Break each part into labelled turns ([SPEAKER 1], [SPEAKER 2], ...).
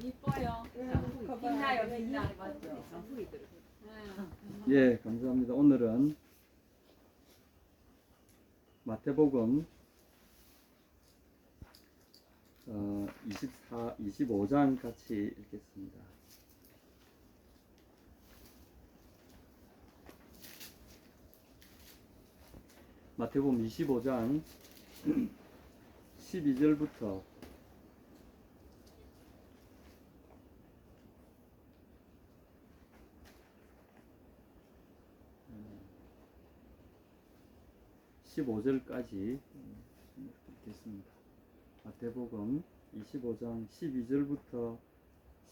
[SPEAKER 1] 이뻐요. 빛나요, 빛나. 맞죠?
[SPEAKER 2] 예, 감사합니다. 오늘은 마태복음 25장 같이 읽겠습니다. 마태복음 25장 12절부터 15절까지 읽겠습니다. 마태복음 25장 12절부터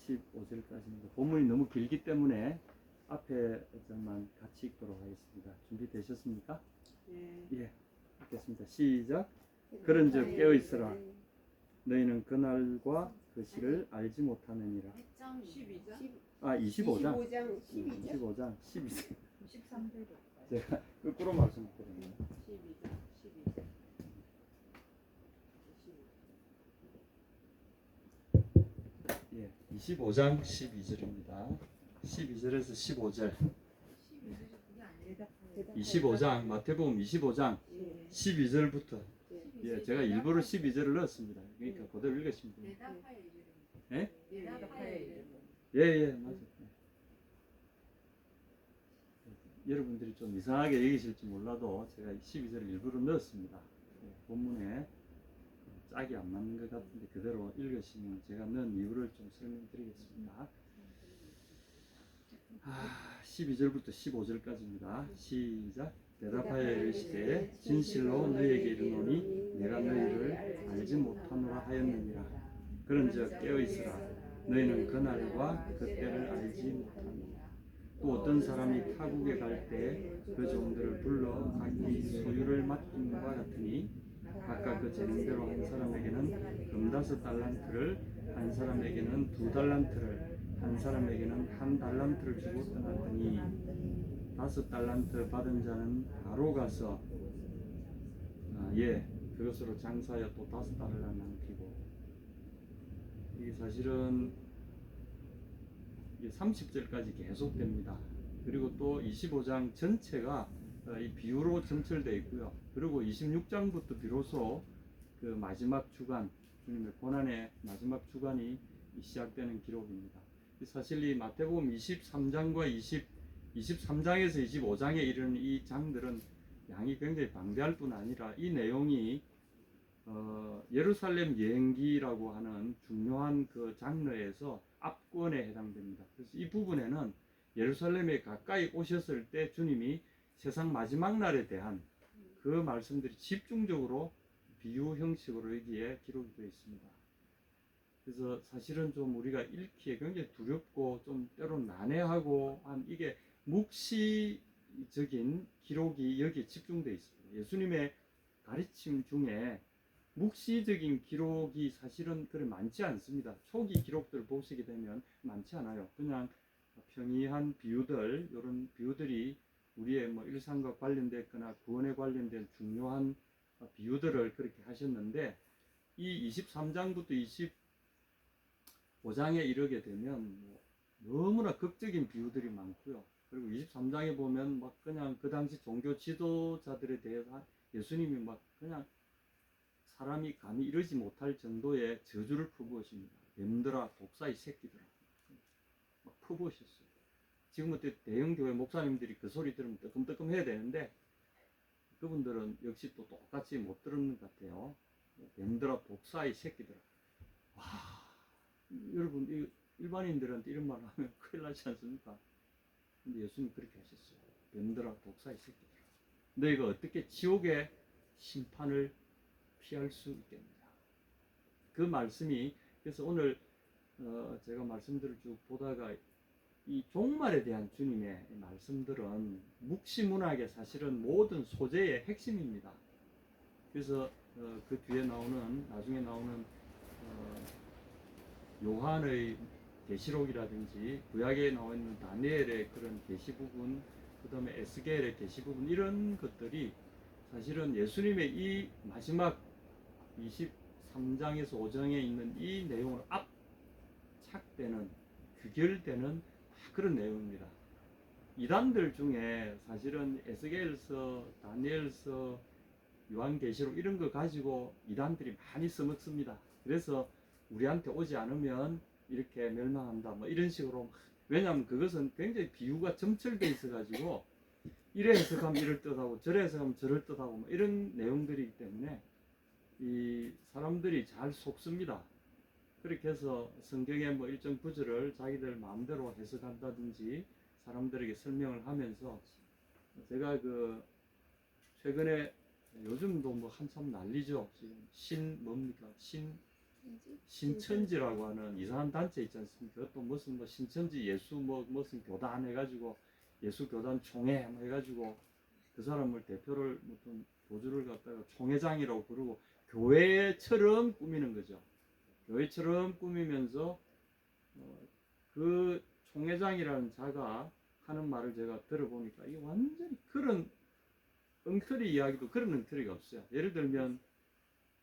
[SPEAKER 2] 15절까지입니다. 본문이 너무 길기 때문에 앞에 절만 같이 읽도록 하겠습니다. 준비되셨습니까?
[SPEAKER 3] 네.
[SPEAKER 2] 예, 읽겠습니다. 시작. 그런즉 깨어있으라. 너희는 그날과 그 시를 알지 못하느니라.
[SPEAKER 3] 12장?
[SPEAKER 2] 25장
[SPEAKER 3] 12장
[SPEAKER 2] 12절
[SPEAKER 1] 13절.
[SPEAKER 2] 제가 거꾸로 말씀드렸네요.
[SPEAKER 3] 12장
[SPEAKER 2] 예, 25장 12절입니다. 12절에서 15절. 25장 마태복음 25장 12절부터 예, 제가 일부러 12절을 넣었습니다. 그러니까 그대로 읽으시면 됩니다. 예? 예, 맞아요. 여러분들이 좀 이상하게 여기실지 몰라도 제가 12절을 일부러 넣었습니다. 예, 본문에 짝이 안 맞는 것 같은데 그대로 읽으시면 제가 넣은 이유를 좀 설명드리겠습니다. 12절부터 15절까지입니다. 시작. 대답하여 이르시되 진실로 너희에게 이르노니 내가 너희를 알지 못하노라 하였느니라. 그런즉 깨어있으라. 너희는 그날과 그때를 알지 못하느니라. 또 어떤 사람이 타국에 갈 때 그 종들을 불러 각기 소유를 맡김과 같으니 각각 그 재능대로 한 사람에게는 금 5달란트를, 한 사람에게는 2달란트를, 한 사람에게는 1달란트를 주고 떠났더니 5달란트 받은 자는 바로 가서 그것으로 장사하여 또 5달란트를 남기고. 이게 사실은 30절까지 계속됩니다. 그리고 또 25장 전체가 이 비유로 점철되어 있고요. 그리고 26장부터 비로소 그 마지막 주간, 주님의 고난의 마지막 주간이 시작되는 기록입니다. 사실 이 마태복음 23장과 23장에서 25장에 이르는 이 장들은 양이 굉장히 방대할 뿐 아니라 이 내용이 예루살렘 여행기라고 하는 중요한 그 장르에서 압권에 해당됩니다. 그래서 이 부분에는 예루살렘에 가까이 오셨을 때 주님이 세상 마지막 날에 대한 그 말씀들이 집중적으로 비유 형식으로 여기에 기록이 되어 있습니다. 그래서 사실은 좀 우리가 읽기에 굉장히 두렵고 좀 때론 난해하고 한 이게 묵시적인 기록이 여기에 집중되어 있습니다. 예수님의 가르침 중에 묵시적인 기록이 사실은 그리 많지 않습니다. 초기 기록들을 보시게 되면 많지 않아요. 그냥 평이한 비유들, 이런 비유들이 우리의 뭐 일상과 관련됐거나 구원에 관련된 중요한 비유들을 그렇게 하셨는데 이 23장부터 25장에 이르게 되면 너무나 극적인 비유들이 많고요. 그리고 23장에 보면 막 그냥 그 당시 종교 지도자들에 대해서 예수님이 막 그냥 사람이 감히 이러지 못할 정도의 저주를 퍼부으십니다. 뱀들아 독사의 새끼들아 막 퍼부으셨어요. 지금 어때 대형 교회 목사님들이 그 소리 들으면 뜨끔뜨끔 해야 되는데 그분들은 역시 또 똑같이 못 들은 것 같아요. 뱀들아 독사의 새끼들아. 와, 여러분 일반인들한테 이런 말 하면 큰일 나지 않습니까? 근데 예수님 그렇게 하셨어요. 뱀들아 독사의 새끼들아. 너희가 어떻게 지옥의 심판을 피할 수 있겠느냐. 그 말씀이 그래서 오늘 제가 말씀들을 쭉 보다가 이 종말에 대한 주님의 말씀들은 묵시문학의 사실은 모든 소재의 핵심입니다. 그래서 그 뒤에 나중에 나오는 요한의 계시록이라든지 구약에 나와 있는 다니엘의 그런 계시 부분, 그 다음에 에스겔의 계시 부분, 이런 것들이 사실은 예수님의 이 마지막 23장에서 5장에 있는 이 내용을 착되는 규결되는 그런 내용입니다. 이단들 중에 사실은 에스겔서, 다니엘서, 요한계시록 이런 거 가지고 이단들이 많이 써먹습니다. 그래서 우리한테 오지 않으면 이렇게 멸망한다 뭐 이런 식으로. 왜냐하면 그것은 굉장히 비유가 점철돼 있어가지고 이래 해석하면 이럴 뜻하고 저래 해석하면 저럴 뜻하고 뭐 이런 내용들이기 때문에 이 사람들이 잘 속습니다. 그렇게 해서 성경의 뭐 일정 구절을 자기들 마음대로 해석한다든지 사람들에게 설명을 하면서, 제가 그 최근에 요즘도 뭐 한참 난리죠. 지금 뭡니까? 신천지라고 하는 이상한 단체 있지 않습니까? 또 무슨 뭐 신천지 예수 뭐 무슨 교단 해가지고 예수 교단 총회 뭐 해가지고 그 사람을 대표를 무슨 교주를 갖다가 총회장이라고 부르고 교회처럼 꾸미는 거죠. 교회처럼 꾸미면서 그 총회장이라는 자가 하는 말을 제가 들어보니까 이게 완전히 그런 엉터리 이야기도 그런 엉터리가 없어요. 예를 들면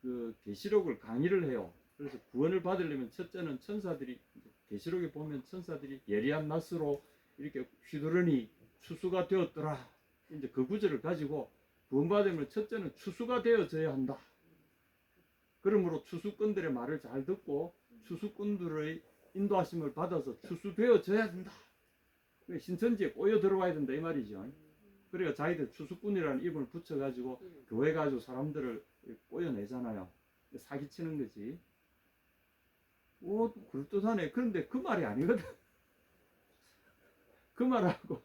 [SPEAKER 2] 그 계시록을 강의를 해요. 그래서 구원을 받으려면 첫째는 천사들이, 계시록에 보면 천사들이 예리한 낫으로 이렇게 휘두르니 추수가 되었더라. 이제 그 구절을 가지고 구원받으면 첫째는 추수가 되어져야 한다. 그러므로 추수꾼들의 말을 잘 듣고 추수꾼들의 인도하심을 받아서 추수되어져야 된다. 신천지에 꼬여 들어와야 된다 이 말이죠. 그러니까 자기들 추수꾼이라는 이름을 붙여가지고 교회 가지고 사람들을 꼬여내잖아요. 사기치는 거지. 오, 그럴듯하네. 그런데 그 말이 아니거든. 그 말하고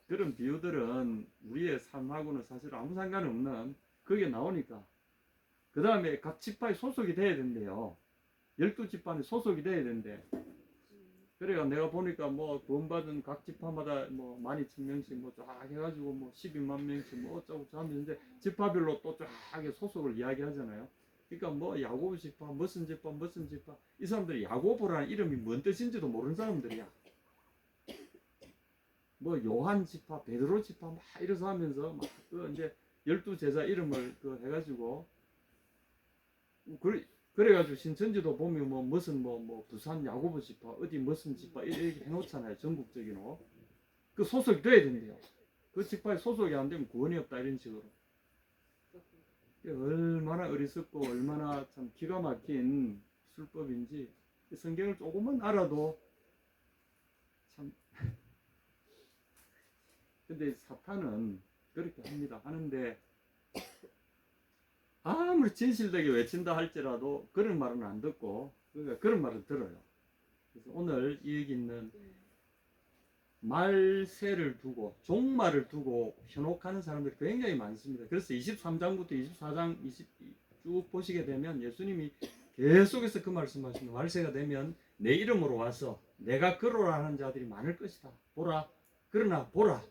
[SPEAKER 2] 그런 비유들은 우리의 삶하고는 사실 아무 상관없는 그게 나오니까. 그 다음에 각 지파에 소속이 돼야 된대요. 12지파에 소속이 돼야 된대. 그래가 내가 보니까 뭐 구원받은 각 지파마다 뭐 12,000명씩 뭐 쫙 해가지고 뭐 12만 명씩 뭐 어쩌고 저쩌고 하는데 지파별로 또 쫙 소속을 이야기하잖아요. 그러니까 뭐 야고보 지파, 무슨 지파, 무슨 지파, 이 사람들이 야고보라는 이름이 뭔 뜻인지도 모르는 사람들이야. 뭐 요한 지파, 베드로 지파 막 이래서 하면서 막 그 이제 12제자 이름을 그 해가지고 그래가지고 신천지도 보면 뭐 무슨 뭐 부산 야고보 지파 어디 무슨 지파 이렇게 해놓잖아요. 전국적으로 그 소속이 돼야 된대요. 그 지파에 소속이 안 되면 구원이 없다 이런 식으로. 얼마나 어리석고 얼마나 참 기가 막힌 술법인지 성경을 조금만 알아도 참. 근데 사탄은 그렇게 합니다. 하는데 아무리 진실되게 외친다 할지라도 그런 말은 안 듣고, 그러니까 그런 말을 들어요. 그래서 오늘 이 얘기는 말세를 두고 종말을 두고 현혹하는 사람들이 굉장히 많습니다. 그래서 23장부터 24장 쭉 보시게 되면 예수님이 계속해서 그 말씀하십니다. 말세가 되면 내 이름으로 와서 내가 그러라 하는 자들이 많을 것이다. 보라. 그러나 보라.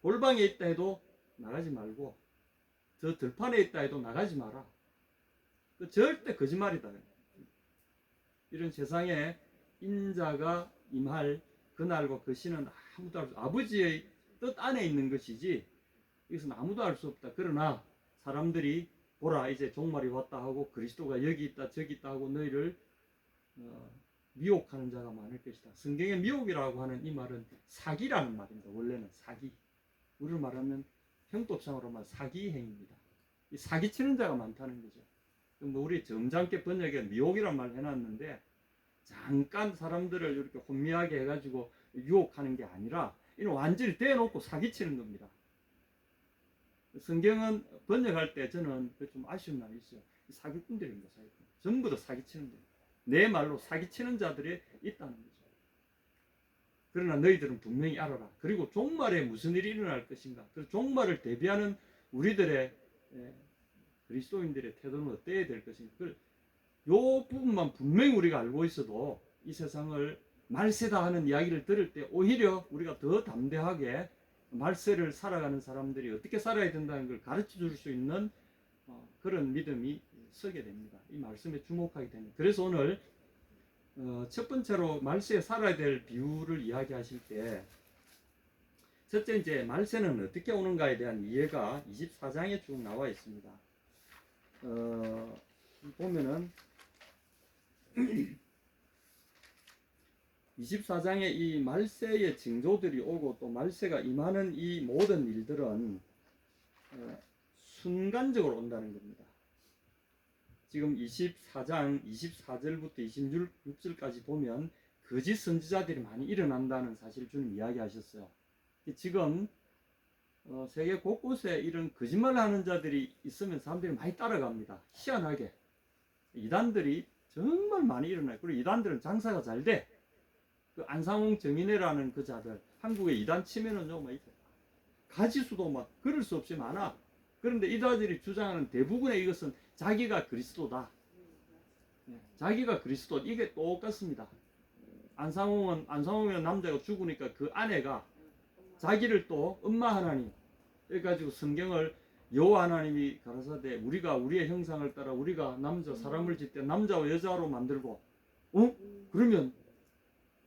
[SPEAKER 2] 골방에 있다 해도 나가지 말고 저 들판에 있다 해도 나가지 마라. 그 절대 거짓말이다. 이런 세상에 인자가 임할 그날과 그 시는 아무도 알 수, 아버지의 뜻 안에 있는 것이지 이것은 아무도 알 수 없다. 그러나 사람들이 보라 이제 종말이 왔다 하고 그리스도가 여기 있다 저기 있다 하고 너희를 미혹하는 자가 많을 것이다. 성경의 미혹이라고 하는 이 말은 사기라는 말입니다. 원래는 사기. 우리를 말하면 형법상으로 말하면 사기 행위입니다. 이 사기치는 자가 많다는 거죠. 뭐 우리 점잖게 번역에 미혹이란 말 해놨는데 잠깐 사람들을 이렇게 혼미하게 해가지고 유혹하는 게 아니라 이는 완전히 대놓고 사기치는 겁니다. 성경은 번역할 때 저는 좀 아쉬운 날이 있어요. 사기꾼들입니다. 사기꾼. 전부 다 사기치는 거예요. 내 말로 사기치는 자들이 있다는 거죠. 그러나 너희들은 분명히 알아라. 그리고 종말에 무슨 일이 일어날 것인가. 그래서 종말을 대비하는 우리들의 그리스도인들의 태도는 어때야 될 것인가. 요 부분만 분명히 우리가 알고 있어도 이 세상을 말세다 하는 이야기를 들을 때 오히려 우리가 더 담대하게 말세를 살아가는 사람들이 어떻게 살아야 된다는 걸 가르쳐 줄 수 있는 그런 믿음이 서게 됩니다. 이 말씀에 주목하게 됩니다. 그래서 오늘 첫 번째로 말세에 살아야 될 비유를 이야기하실 때 첫째 이제 말세는 어떻게 오는가에 대한 이해가 24장에 쭉 나와 있습니다. 보면은 24장에 이 말세의 징조들이 오고 또 말세가 임하는 이 모든 일들은 순간적으로 온다는 겁니다. 지금 24장 24절부터 26절까지 보면 거짓 선지자들이 많이 일어난다는 사실 주님 이야기하셨어요. 지금 세계 곳곳에 이런 거짓말을 하는 자들이 있으면 사람들이 많이 따라갑니다. 희한하게 이단들이 정말 많이 일어나요. 그리고 이단들은 장사가 잘 돼. 그 안상홍 정인회라는 그 자들, 한국에 이단 치면은요, 막 가지수도 막 그럴 수 없이 많아. 그런데 이단들이 주장하는 대부분의 이것은 자기가 그리스도다. 자기가 그리스도, 이게 똑같습니다. 안상홍은 남자가 죽으니까 그 아내가 자기를 또 엄마 하나님, 그래가지고 성경을 여호와 하나님이 가라사대 우리가 우리의 형상을 따라 우리가 남자 사람을 짓되 남자와 여자로 만들고, 그러면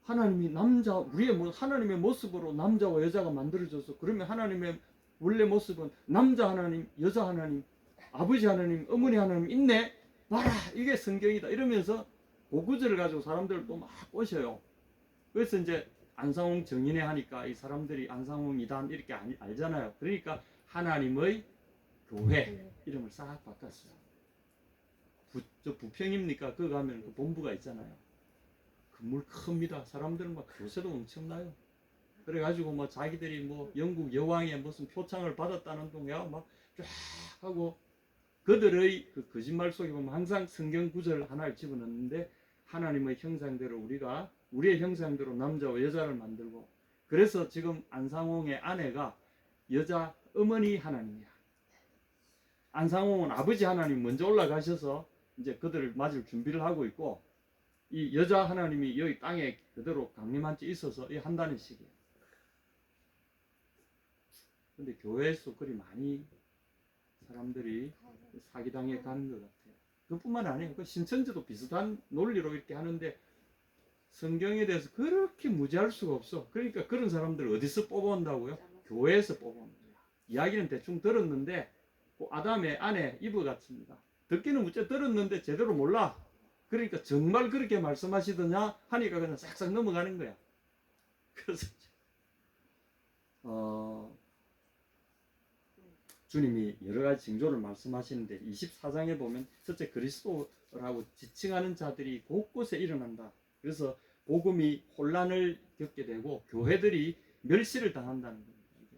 [SPEAKER 2] 하나님이 하나님의 모습으로 남자와 여자가 만들어져서 그러면 하나님의 원래 모습은 남자 하나님, 여자 하나님, 아버지 하나님, 어머니 하나님 있네. 봐라, 이게 성경이다. 이러면서 그 구절을 가지고 사람들을 또 막 꼬셔요. 그래서 이제 안상홍 정인회 하니까 이 사람들이 안상홍 이단 이렇게 알잖아요. 그러니까 하나님의 교회 이름을 싹 바꿨어요. 저 부평입니까? 거기 가면 그 본부가 있잖아요. 건물 큽니다. 사람들은 막 요새도 엄청나요. 그래가지고 뭐 자기들이 뭐 영국 여왕의 무슨 표창을 받았다는 동야 막 쫙 하고, 그들의 그 거짓말 속에 보면 항상 성경 구절 하나를 집어넣는데 하나님의 형상대로 우리가 우리의 형상대로 남자와 여자를 만들고, 그래서 지금 안상홍의 아내가 여자 어머니 하나님이야. 안상홍은 아버지 하나님 먼저 올라가셔서 이제 그들을 맞을 준비를 하고 있고, 이 여자 하나님이 여기 땅에 그대로 강림한 채 있어서 한다는 식이에요. 근데 교회에서 그리 많이 사람들이 사기당해 가는 것 같아요. 그뿐만 아니에요. 그 신천지도 비슷한 논리로 이렇게 하는데 성경에 대해서 그렇게 무지할 수가 없어. 그러니까 그런 사람들을 어디서 뽑아온다고요? 교회에서 뽑아오는 거야. 이야기는 대충 들었는데 그 아담의 아내 이브 같습니다. 듣기는 무척 들었는데 제대로 몰라. 그러니까 정말 그렇게 말씀하시더냐 하니까 그냥 싹싹 넘어가는 거야. 그래서 주님이 여러 가지 징조를 말씀하시는데 24장에 보면 첫째 그리스도라고 지칭하는 자들이 곳곳에 일어난다. 그래서 복음이 혼란을 겪게 되고 교회들이 멸시를 당한다는 겁니다.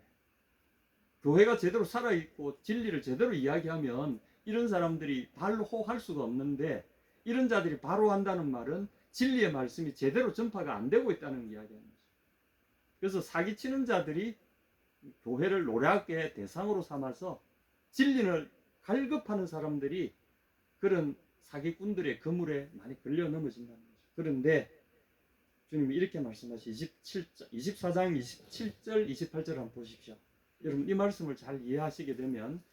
[SPEAKER 2] 교회가 제대로 살아있고 진리를 제대로 이야기하면 이런 사람들이 발호할 수가 없는데, 이런 자들이 바로 한다는 말은 진리의 말씀이 제대로 전파가 안 되고 있다는 이야기하는 거죠. 그래서 사기치는 자들이 교회를 노략의 대상으로 삼아서 진리를 갈급하는 사람들이 그런 사기꾼들의 그물에 많이 걸려 넘어진다는 거죠. 그런데 주님이 이렇게 말씀하시 24장 27절 28절 한번 보십시오. 여러분 이 말씀을 잘 이해하시게 되면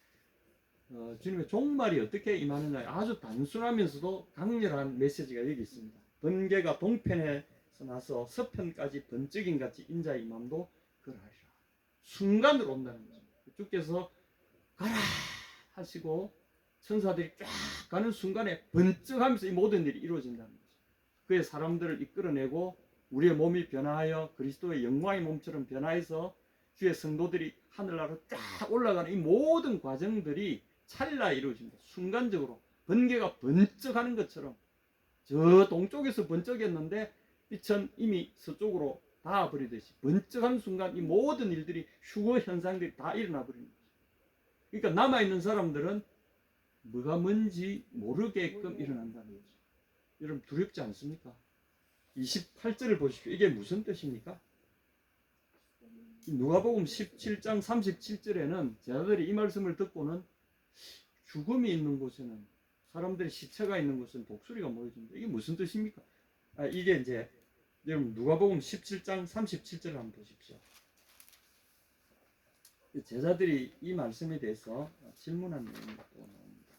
[SPEAKER 2] 주님의 종말이 어떻게 임하느냐, 아주 단순하면서도 강렬한 메시지가 여기 있습니다. 번개가 동편에서 나서 서편까지 번쩍임 같이 인자의 임함도 그러하리라. 순간으로 온다는 거죠. 주께서 가라 하시고 천사들이 쫙 가는 순간에 번쩍하면서 이 모든 일이 이루어진다는 거죠. 그의 사람들을 이끌어내고 우리의 몸이 변화하여 그리스도의 영광의 몸처럼 변화해서 주의 성도들이 하늘나라로 쫙 올라가는 이 모든 과정들이 찰나에 이루어집니다. 순간적으로 번개가 번쩍하는 것처럼 저 동쪽에서 번쩍했는데 빛은 이미 서쪽으로 닿아버리듯이 번쩍하는 순간 이 모든 일들이 휴거 현상들이 다 일어나 버리는 거죠. 그러니까 남아있는 사람들은 뭐가 뭔지 모르게끔 일어난다는 거죠. 여러분 두렵지 않습니까? 28절을 보십시오. 이게 무슨 뜻입니까? 누가복음 17장 37절에는 제자들이 이 말씀을 듣고는 죽음이 있는 곳에는, 사람들의 시체가 있는 곳은 독수리가 모여진다. 이게 무슨 뜻입니까? 이게 이제 여러분 누가복음 17장 37절을 한번 보십시오. 제자들이 이 말씀에 대해서 질문한 내용이 또 나옵니다.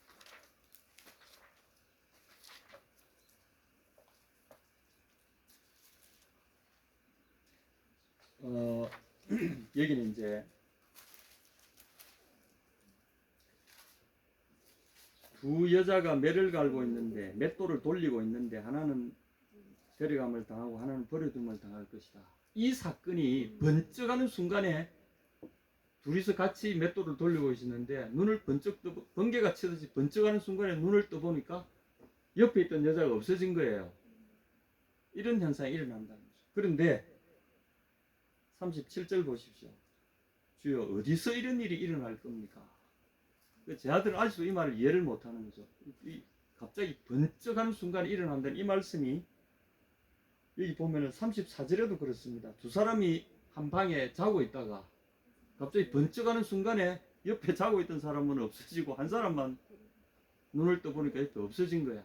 [SPEAKER 2] 여기는 이제 두 여자가 매를 갈고 있는데, 맷돌을 돌리고 있는데 하나는 데려감을 당하고 하나는 버려둠을 당할 것이다. 이 사건이 번쩍하는 순간에 둘이서 같이 맷돌을 돌리고 있었는데 눈을 번쩍 떠 번개가 치듯이 번쩍하는 순간에 눈을 떠보니까 옆에 있던 여자가 없어진 거예요. 이런 현상이 일어난다는 거죠. 그런데 37절 보십시오. 주여 어디서 이런 일이 일어날 겁니까? 제 아들은 아직도 이 말을 이해를 못하는 거죠. 갑자기 번쩍하는 순간에 일어난다는 이 말씀이 여기 보면은 34절에도 그렇습니다. 두 사람이 한 방에 자고 있다가 갑자기 번쩍하는 순간에 옆에 자고 있던 사람은 없어지고 한 사람만 눈을 떠보니까 옆에 없어진 거야.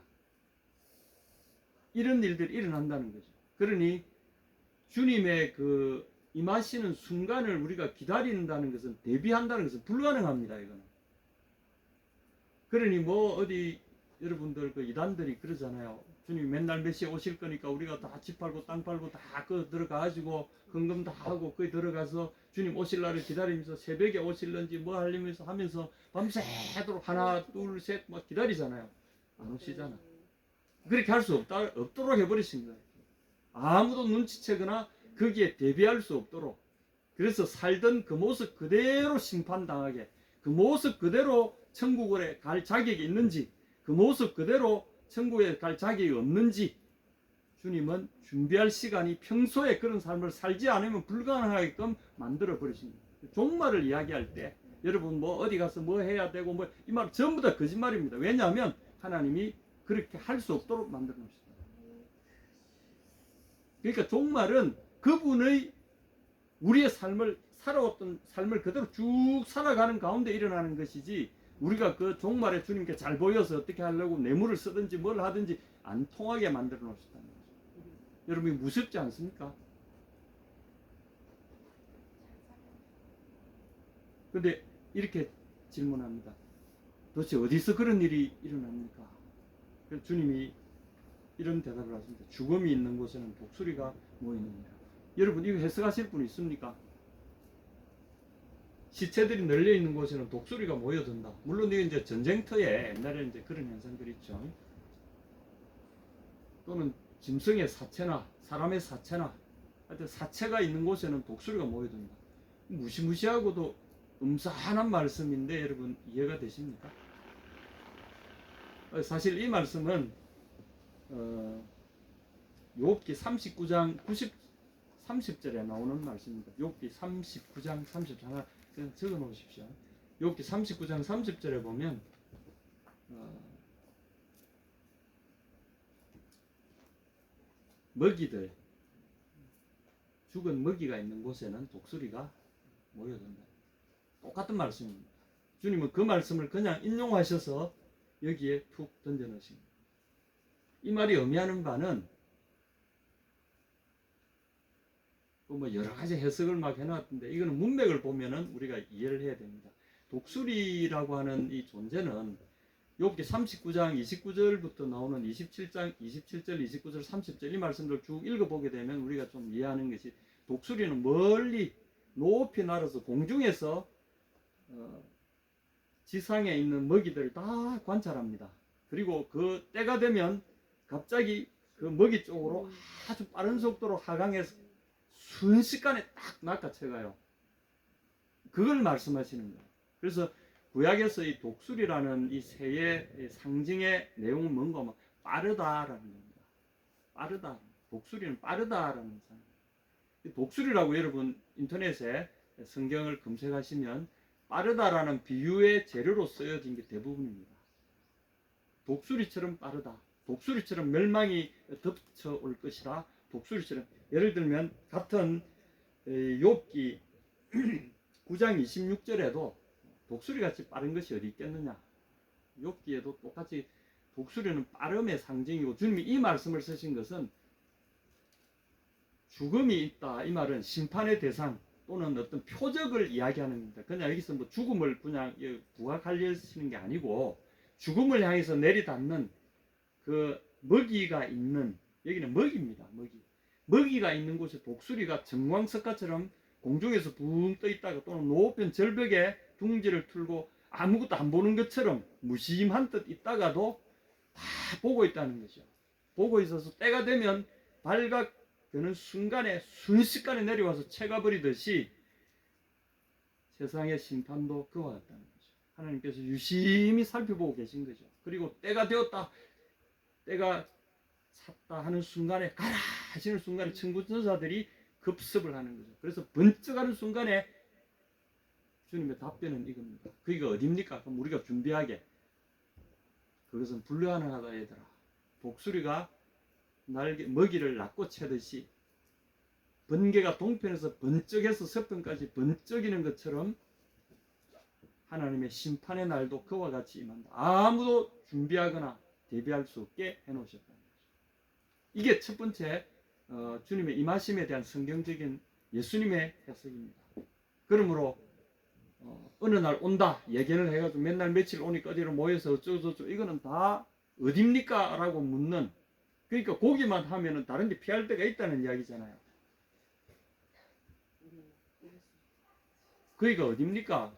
[SPEAKER 2] 이런 일들이 일어난다는 거죠. 그러니 주님의 그 임하시는 순간을 우리가 기다린다는 것은, 대비한다는 것은 불가능합니다. 이거는. 그러니 뭐 어디 여러분들 그 이단들이 그러잖아요. 주님 맨날 몇 시에 오실 거니까 우리가 다 집 팔고 땅 팔고 다 그 들어가가지고 헌금 다 하고 거기 들어가서 주님 오실 날을 기다리면서 새벽에 오실런지 뭐 하면서 밤새도록 하나 둘 셋 막 기다리잖아요. 안 오시잖아. 그렇게 할 수 없도록 해버리신 거예요. 아무도 눈치채거나 거기에 대비할 수 없도록. 그래서 살던 그 모습 그대로 심판당하게, 그 모습 그대로 천국에 갈 자격이 있는지, 그 모습 그대로 천국에 갈 자격이 없는지 주님은 준비할 시간이 평소에 그런 삶을 살지 않으면 불가능하게끔 만들어 버리십니다. 종말을 이야기할 때 여러분 뭐 어디 가서 뭐 해야 되고 뭐 이 말 전부 다 거짓말입니다. 왜냐하면 하나님이 그렇게 할 수 없도록 만들어 놓으셨다. 그러니까 종말은 그분의 우리의 삶을 살아왔던 삶을 그대로 쭉 살아가는 가운데 일어나는 것이지, 우리가 그 종말에 주님께 잘 보여서 어떻게 하려고 뇌물을 쓰든지 뭘 하든지 안 통하게 만들어 놓으셨다는 거죠. 여러분이 무섭지 않습니까? 근데 이렇게 질문합니다. 도대체 어디서 그런 일이 일어납니까? 그래서 주님이 이런 대답을 하십니다. 죽음이 있는 곳에는 독수리가 모이느니라. 여러분 이거 해석하실 분 있습니까? 시체들이 널려 있는 곳에는 독수리가 모여든다. 물론 이게 이제 전쟁터에 옛날에 이제 그런 현상들이 있죠. 또는 짐승의 사체나 사람의 사체나 하여튼 사체가 있는 곳에는 독수리가 모여든다. 무시무시하고도 음산한 말씀인데 여러분 이해가 되십니까? 사실 이 말씀은 욥기 39장 30절에 나오는 말씀입니다. 욥기 39장 30절 하나 그냥 적어 놓으십시오. 욥기 39장 30절에 보면 먹이들, 죽은 먹이가 있는 곳에는 독수리가 모여든다. 똑같은 말씀입니다. 주님은 그 말씀을 그냥 인용하셔서 여기에 툭 던져 넣으십니다. 이 말이 의미하는 바는 또 뭐 여러 가지 해석을 막 해놨던데 이거는 문맥을 보면은 우리가 이해를 해야 됩니다. 독수리라고 하는 이 존재는 욥기 39장 29절부터 나오는 27절, 29절, 30절 이 말씀들 쭉 읽어보게 되면 우리가 좀 이해하는 것이, 독수리는 멀리 높이 날아서 공중에서 지상에 있는 먹이들을 다 관찰합니다. 그리고 그 때가 되면 갑자기 그 먹이 쪽으로 아주 빠른 속도로 하강해서 순식간에 딱 낚아채가요. 그걸 말씀하시는 거예요. 그래서 구약에서 이 독수리라는 이 새의 상징의 내용은 뭔가 막 빠르다라는 겁니다. 빠르다. 독수리는 빠르다라는 상징. 독수리라고 여러분 인터넷에 성경을 검색하시면 빠르다라는 비유의 재료로 쓰여진 게 대부분입니다. 독수리처럼 빠르다. 독수리처럼 멸망이 덮쳐올 것이라. 독수리처럼, 예를 들면 같은 욥기 9장 26절에도 독수리같이 빠른 것이 어디 있겠느냐. 욥기에도 똑같이 독수리는 빠름의 상징이고, 주님이 이 말씀을 쓰신 것은 죽음이 있다. 이 말은 심판의 대상 또는 어떤 표적을 이야기하는 겁니다. 그냥 여기서 뭐 죽음을 그냥 부각하려시는 게 아니고, 죽음을 향해서 내리닫는 그 먹이가 있는, 여기는 먹이입니다. 먹이가 있는 곳에 독수리가 정광석가처럼 공중에서 붕 떠 있다가, 또는 높은 절벽에 둥지를 틀고 아무것도 안 보는 것처럼 무심한 듯 있다가도 다 보고 있다는 거죠. 보고 있어서 때가 되면 발각되는 순간에 순식간에 내려와서 채가버리듯이 세상의 심판도 그와 같다는 거죠. 하나님께서 유심히 살펴보고 계신 거죠. 그리고 때가 되었다, 때가 찼다 하는 순간에, 가라 하시는 순간에 천군천사들이 급습을 하는 거죠. 그래서 번쩍하는 순간에 주님의 답변은 이겁니다. 그게 어디입니까? 그럼 우리가 준비하게, 그것은 불가능하다 얘들아. 독수리가 날개 먹이를 낚고 채듯이 번개가 동편에서 번쩍해서 서편까지 번쩍이는 것처럼 하나님의 심판의 날도 그와 같이 임한다. 아무도 준비하거나 대비할 수 없게 해놓으셨다는 거죠. 이게 첫 번째 주님의 임하심에 대한 성경적인 예수님의 해석입니다. 그러므로 어느 날 온다 예견을 해가지고 맨날 며칠 오니까 어디로 모여서 어쩌고저쩌고 이거는 다 어딥니까? 라고 묻는, 그러니까 거기만 하면은 다른 데 피할 데가 있다는 이야기잖아요. 거기가 어딥니까?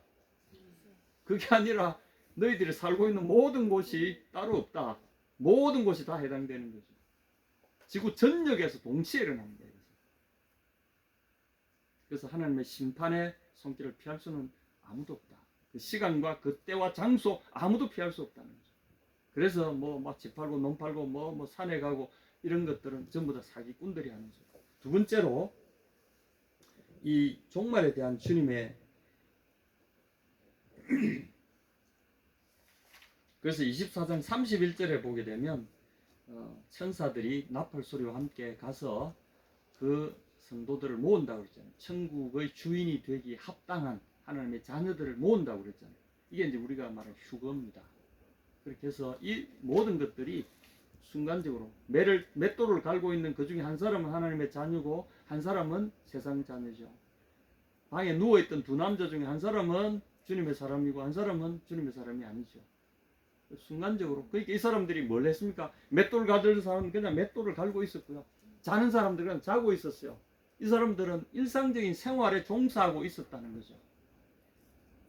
[SPEAKER 2] 그게 아니라 너희들이 살고 있는 모든 곳이 따로 없다. 모든 곳이 다 해당되는 거죠. 지구 전역에서 동시에 일어나는 거예요. 그래서 하나님의 심판의 손길을 피할 수는 아무도 없다. 그 시간과 그 때와 장소 아무도 피할 수 없다는 거죠. 그래서 뭐 막 집 팔고 농 팔고 뭐 산에 가고 이런 것들은 전부 다 사기꾼들이 하는 거죠. 두 번째로 이 종말에 대한 주님의 그래서 24장 31절에 보게 되면 천사들이 나팔 소리와 함께 가서 그 성도들을 모은다고 그랬잖아요. 천국의 주인이 되기 합당한 하나님의 자녀들을 모은다고 그랬잖아요. 이게 이제 우리가 말하는 휴거입니다. 그렇게 해서 이 모든 것들이 순간적으로 맷돌을 갈고 있는 그 중에 한 사람은 하나님의 자녀고 한 사람은 세상 자녀죠. 방에 누워있던 두 남자 중에 한 사람은 주님의 사람이고 한 사람은 주님의 사람이 아니죠. 순간적으로. 그러니까 이 사람들이 뭘 했습니까? 맷돌 가들 사람은 그냥 맷돌을 갈고 있었고요. 자는 사람들은 자고 있었어요. 이 사람들은 일상적인 생활에 종사하고 있었다는 거죠.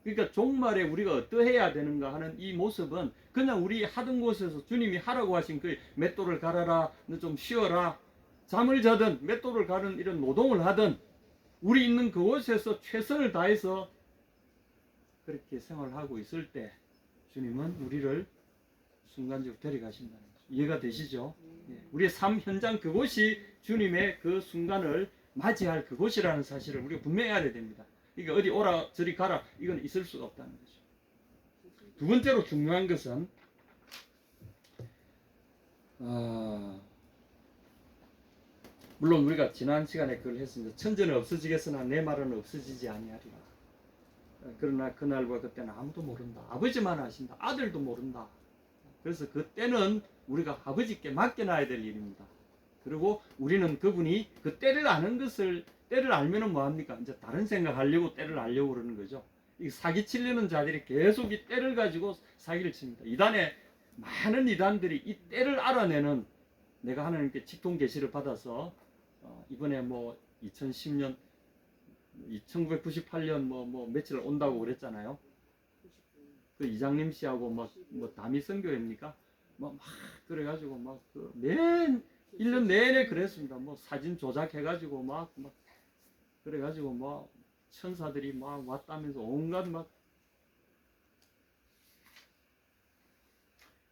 [SPEAKER 2] 그러니까 종말에 우리가 어떠해야 되는가 하는 이 모습은 그냥 우리 하던 곳에서 주님이 하라고 하신 그 맷돌을 갈아라, 너 좀 쉬어라, 잠을 자든 맷돌을 가는 이런 노동을 하든 우리 있는 그곳에서 최선을 다해서 그렇게 생활하고 있을 때 주님은 우리를 순간적으로 데려가신다는 거죠. 이해가 되시죠? 우리의 삶 현장 그곳이 주님의 그 순간을 맞이할 그곳이라는 사실을 우리가 분명히 알아야 됩니다. 이게 어디 오라 저리 가라 이건 있을 수가 없다는 거죠. 두 번째로 중요한 것은 물론 우리가 지난 시간에 그걸 했습니다. 천지는 없어지겠으나 내 말은 없어지지 아니하리라. 그러나 그날과 그때는 아무도 모른다. 아버지만 아신다. 아들도 모른다. 그래서 그때는 우리가 아버지께 맡겨놔야 될 일입니다. 그리고 우리는 그분이 그 때를 아는 것을, 때를 알면은 뭐합니까? 이제 다른 생각하려고 때를 알려고 그러는 거죠. 이 사기치려는 자들이 계속 이 때를 가지고 사기를 칩니다. 이단에 많은 이단들이 이 때를 알아내는, 내가 하나님께 직통 계시를 받아서 이번에 뭐 2010년 1998년 뭐 며칠 온다고 그랬잖아요. 그 이장님 씨하고 뭐 담이 선교회입니까? 막 그래가지고 막 그 1년 내내 그랬습니다. 뭐 사진 조작해가지고 막 그래가지고 뭐 천사들이 막 왔다면서 온갖 막.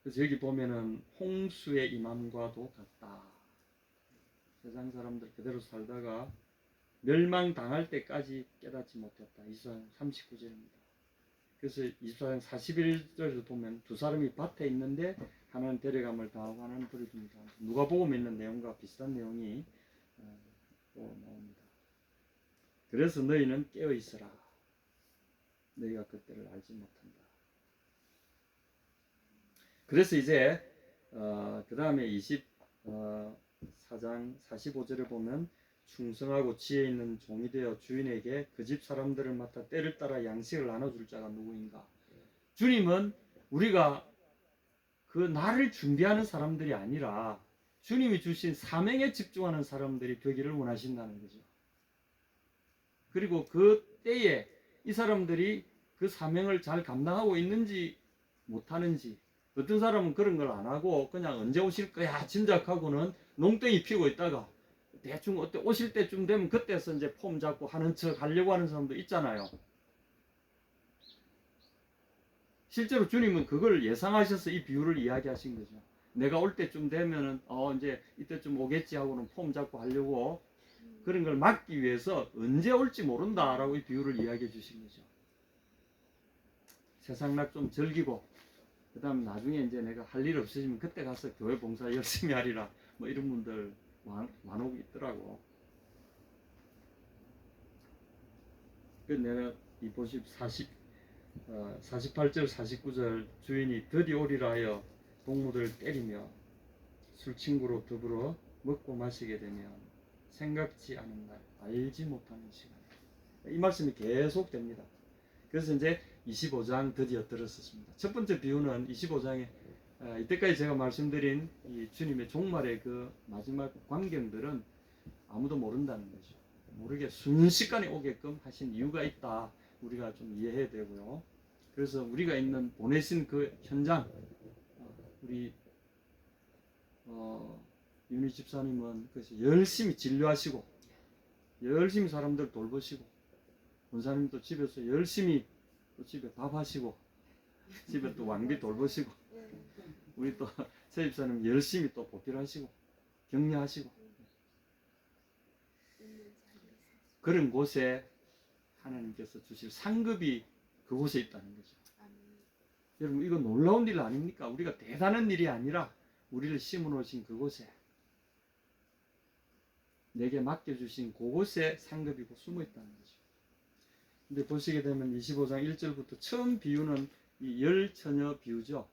[SPEAKER 2] 그래서 여기 보면은 홍수의 임함과도 같다. 세상 사람들 그대로 살다가 멸망당할 때까지 깨닫지 못했다. 24장 39절입니다. 그래서 24장 41절에도 보면 두 사람이 밭에 있는데 하나는 데려감을 당하고 하나는 버려둠을 당한다. 누가복음에 있는 내용과 비슷한 내용이 또 나옵니다. 그래서 너희는 깨어 있어라. 너희가 그때를 알지 못한다. 그래서 이제 그 다음에 24장 45절에 보면 충성하고 지혜 있는 종이 되어 주인에게 그 집 사람들을 맡아 때를 따라 양식을 나눠줄 자가 누구인가. 주님은 우리가 그 나를 준비하는 사람들이 아니라 주님이 주신 사명에 집중하는 사람들이 되기를 원하신다는 거죠. 그리고 그 때에 이 사람들이 그 사명을 잘 감당하고 있는지 못하는지, 어떤 사람은 그런 걸 안 하고 그냥 언제 오실 거야 짐작하고는 농땡이 피고 있다가 대충 어때 오실 때쯤 되면 그때서 이제 폼 잡고 하는 척 하려고 하는 사람도 있잖아요. 실제로 주님은 그걸 예상하셔서 이 비유를 이야기하신 거죠. 내가 올 때쯤 되면은 이제 이때쯤 오겠지 하고는 폼 잡고 하려고 그런 걸 막기 위해서 언제 올지 모른다라고 이 비유를 이야기해 주신 거죠. 세상락 좀 즐기고 그 다음 나중에 이제 내가 할 일 없으시면 그때 가서 교회 봉사 열심히 하리라 뭐 이런 분들 많이 있더라고. 그 내가 이 보십 48절 49절 주인이 드디어 오리라 하여 동무들을 때리며 술친구로 더불어 먹고 마시게 되면 생각지 않은 날 알지 못하는 시간 이 말씀이 계속 됩니다. 그래서 이제 25장 드디어 들었습니다. 첫 번째 비유는 25장에 이때까지 제가 말씀드린 이 주님의 종말의 그 마지막 광경들은 아무도 모른다는 거죠. 모르게 순식간에 오게끔 하신 이유가 있다. 우리가 좀 이해해야 되고요. 그래서 우리가 있는 보내신 그 현장, 우리 윤희 집사님은 그래서 열심히 진료하시고, 열심히 사람들 돌보시고, 권사님도 집에서 열심히 또 집에 밥하시고, 집에 또 왕비 돌보시고, 우리 또 새 집사님 열심히 또 보필하시고, 격려하시고, 그런 곳에 하나님께서 주실 상급이 그곳에 있다는 거죠. 여러분 이거 놀라운 일 아닙니까? 우리가 대단한 일이 아니라 우리를 심어놓으신 그곳에 내게 맡겨주신 그곳에 상급이 숨어있다는 거죠. 근데 보시게 되면 25장 1절부터 처음 비유는 이 10처녀 비유죠.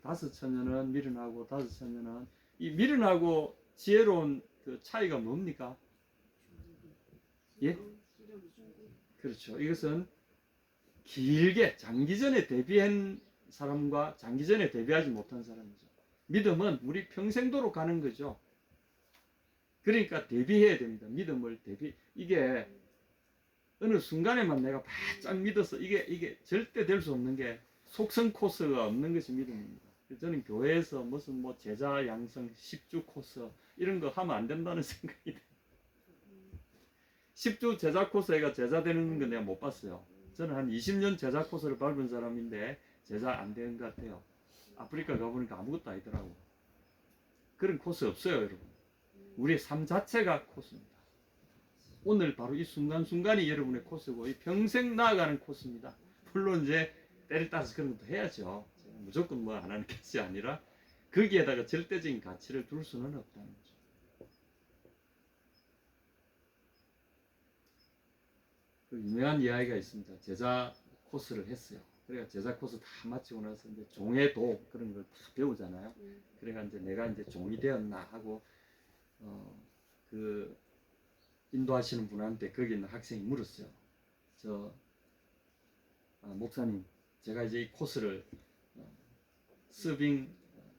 [SPEAKER 2] 5처녀는 미련하고 5처녀는 이 미련하고 지혜로운 그 차이가 뭡니까? 예? 그렇죠. 이것은 길게 장기전에 대비한 사람과 장기전에 대비하지 못한 사람이죠. 믿음은 우리 평생도록 가는 거죠. 그러니까 대비해야 됩니다. 믿음을 이게 어느 순간에만 내가 바짝 믿어서 이게 절대 될 수 없는 게 속성 코스가 없는 것이 믿음입니다. 저는 교회에서 무슨 뭐 제자 양성 10주 코스 이런 거 하면 안 된다는 생각이 돼요. 10주 제자 코스가 제자 되는 거 내가 못 봤어요. 저는 한 20년 제자 코스를 밟은 사람인데 제자 안 되는 것 같아요. 아프리카 가보니까 아무것도 아니더라고. 그런 코스 없어요, 여러분. 우리의 삶 자체가 코스입니다. 오늘 바로 이 순간순간이 여러분의 코스고 이 평생 나아가는 코스입니다. 물론 이제 때를 따라서 그런 것도 해야죠. 무조건 뭐 안 하는 것이 아니라 거기에다가 절대적인 가치를 둘 수는 없다는 거죠. 그 유명한 이야기가 있습니다. 제자 코스를 했어요. 그러니까 제자 코스 다 마치고 나서 이제 종의 도 그런 걸 다 배우잖아요. 그러니까 이제 내가 이제 종이 되었나 하고 그 인도하시는 분한테 거기 있는 학생이 물었어요. 목사님, 제가 이제 이 코스를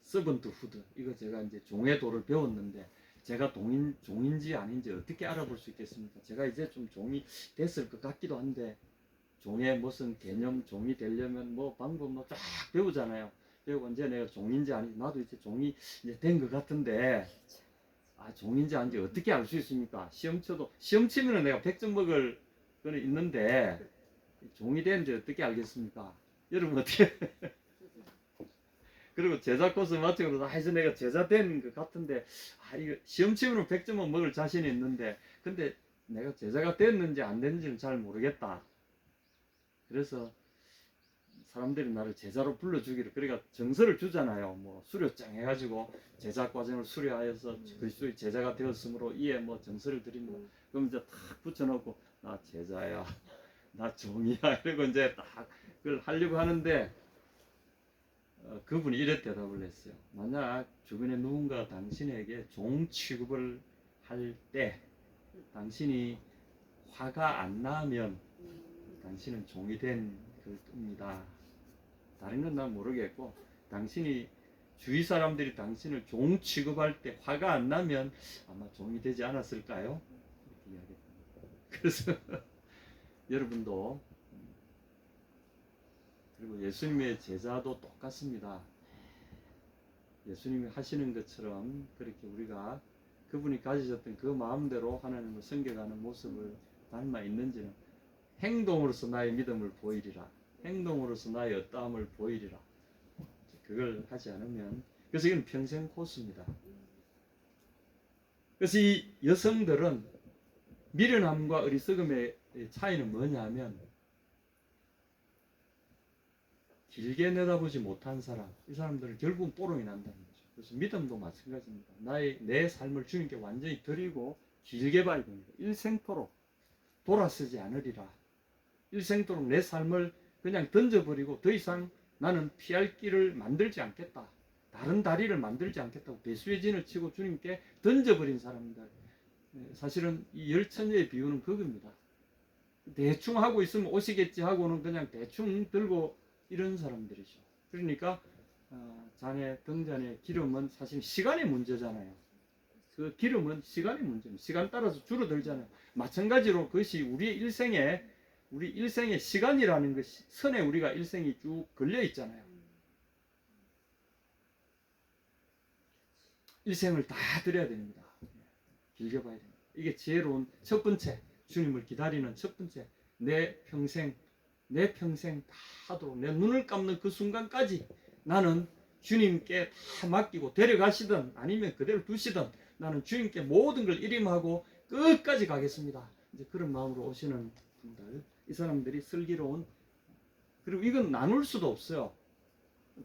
[SPEAKER 2] 서번트 후드 이거 제가 이제 종의 도를 배웠는데 제가 종인지 아닌지 어떻게 알아볼 수 있겠습니까? 제가 이제 좀 종이 됐을 것 같기도 한데 종의 무슨 개념 종이 되려면 뭐 방법 뭐 쫙 배우잖아요. 배우고 이제 내가 종인지 아닌지 나도 이제 종이 이제 된 것 같은데 종인지 아닌지 어떻게 알 수 있습니까? 시험 치면은 내가 100점 먹을 거는 있는데 종이 되는지 어떻게 알겠습니까? 여러분 어떻게 그리고 제자 코스 마치고 나서 내가 제자 된 것 같은데 이거 시험 치면 100점은 먹을 자신이 있는데 근데 내가 제자가 됐는지 안 됐는지는 잘 모르겠다. 그래서 사람들이 나를 제자로 불러주기를 그러니까 정서를 주잖아요. 뭐 수료장 해가지고 제자 과정을 수료하여서 그리스도의 제자가 되었으므로 이에 뭐 정서를 드립니다. 그럼 이제 탁 붙여놓고 나 제자야, 나 종이야 이러고 이제 딱 그걸 하려고 하는데 그분이 이렇게 대답을 했어요. 만약 주변에 누군가 당신에게 종 취급을 할 때 당신이 화가 안 나면 당신은 종이 된 겁니다. 다른 건 난 모르겠고 당신이 주위 사람들이 당신을 종 취급할 때 화가 안 나면 아마 종이 되지 않았을까요? 이렇게 이야기합니다. 그래서 여러분도 그리고 예수님의 제자도 똑같습니다. 예수님이 하시는 것처럼 그렇게 우리가 그분이 가지셨던 그 마음대로 하나님을 섬겨가는 모습을 닮아 있는지는 행동으로서 나의 믿음을 보이리라. 행동으로서 나의 어떠함을 보이리라. 그걸 하지 않으면, 그래서 이건 평생 코스입니다. 그래서 이 여성들은 미련함과 어리석음의 차이는 뭐냐면, 길게 내다보지 못한 사람, 이 사람들은 결국은 뽀롱이 난다는 거죠. 그래서 믿음도 마찬가지입니다. 내 삶을 주님께 완전히 드리고 길게 봐야 됩니다. 일생토록 돌아서지 않으리라. 일생토록 내 삶을 그냥 던져버리고 더 이상 나는 피할 길을 만들지 않겠다. 다른 다리를 만들지 않겠다고 배수의 진을 치고 주님께 던져버린 사람들. 사실은 이 열처녀의 비유는 그겁니다. 대충 하고 있으면 오시겠지 하고는 그냥 대충 들고 이런 사람들이죠. 그러니까 잔에 등잔의 기름은 사실 시간의 문제잖아요. 그 기름은 시간의 문제입니다. 시간 따라서 줄어들잖아요. 마찬가지로 그것이 우리 일생의 시간이라는 것이 선에 우리가 일생이 쭉 걸려 있잖아요. 일생을 다 드려야 됩니다. 길게 봐야 됩니다. 이게 지혜로운 첫 번째, 주님을 기다리는 첫 번째, 내 평생 다 하도록 내 눈을 감는 그 순간까지 나는 주님께 다 맡기고 데려가시든 아니면 그대로 두시든 나는 주님께 모든 걸 일임하고 끝까지 가겠습니다. 이제 그런 마음으로 오시는 분들, 이 사람들이 슬기로운, 그리고 이건 나눌 수도 없어요.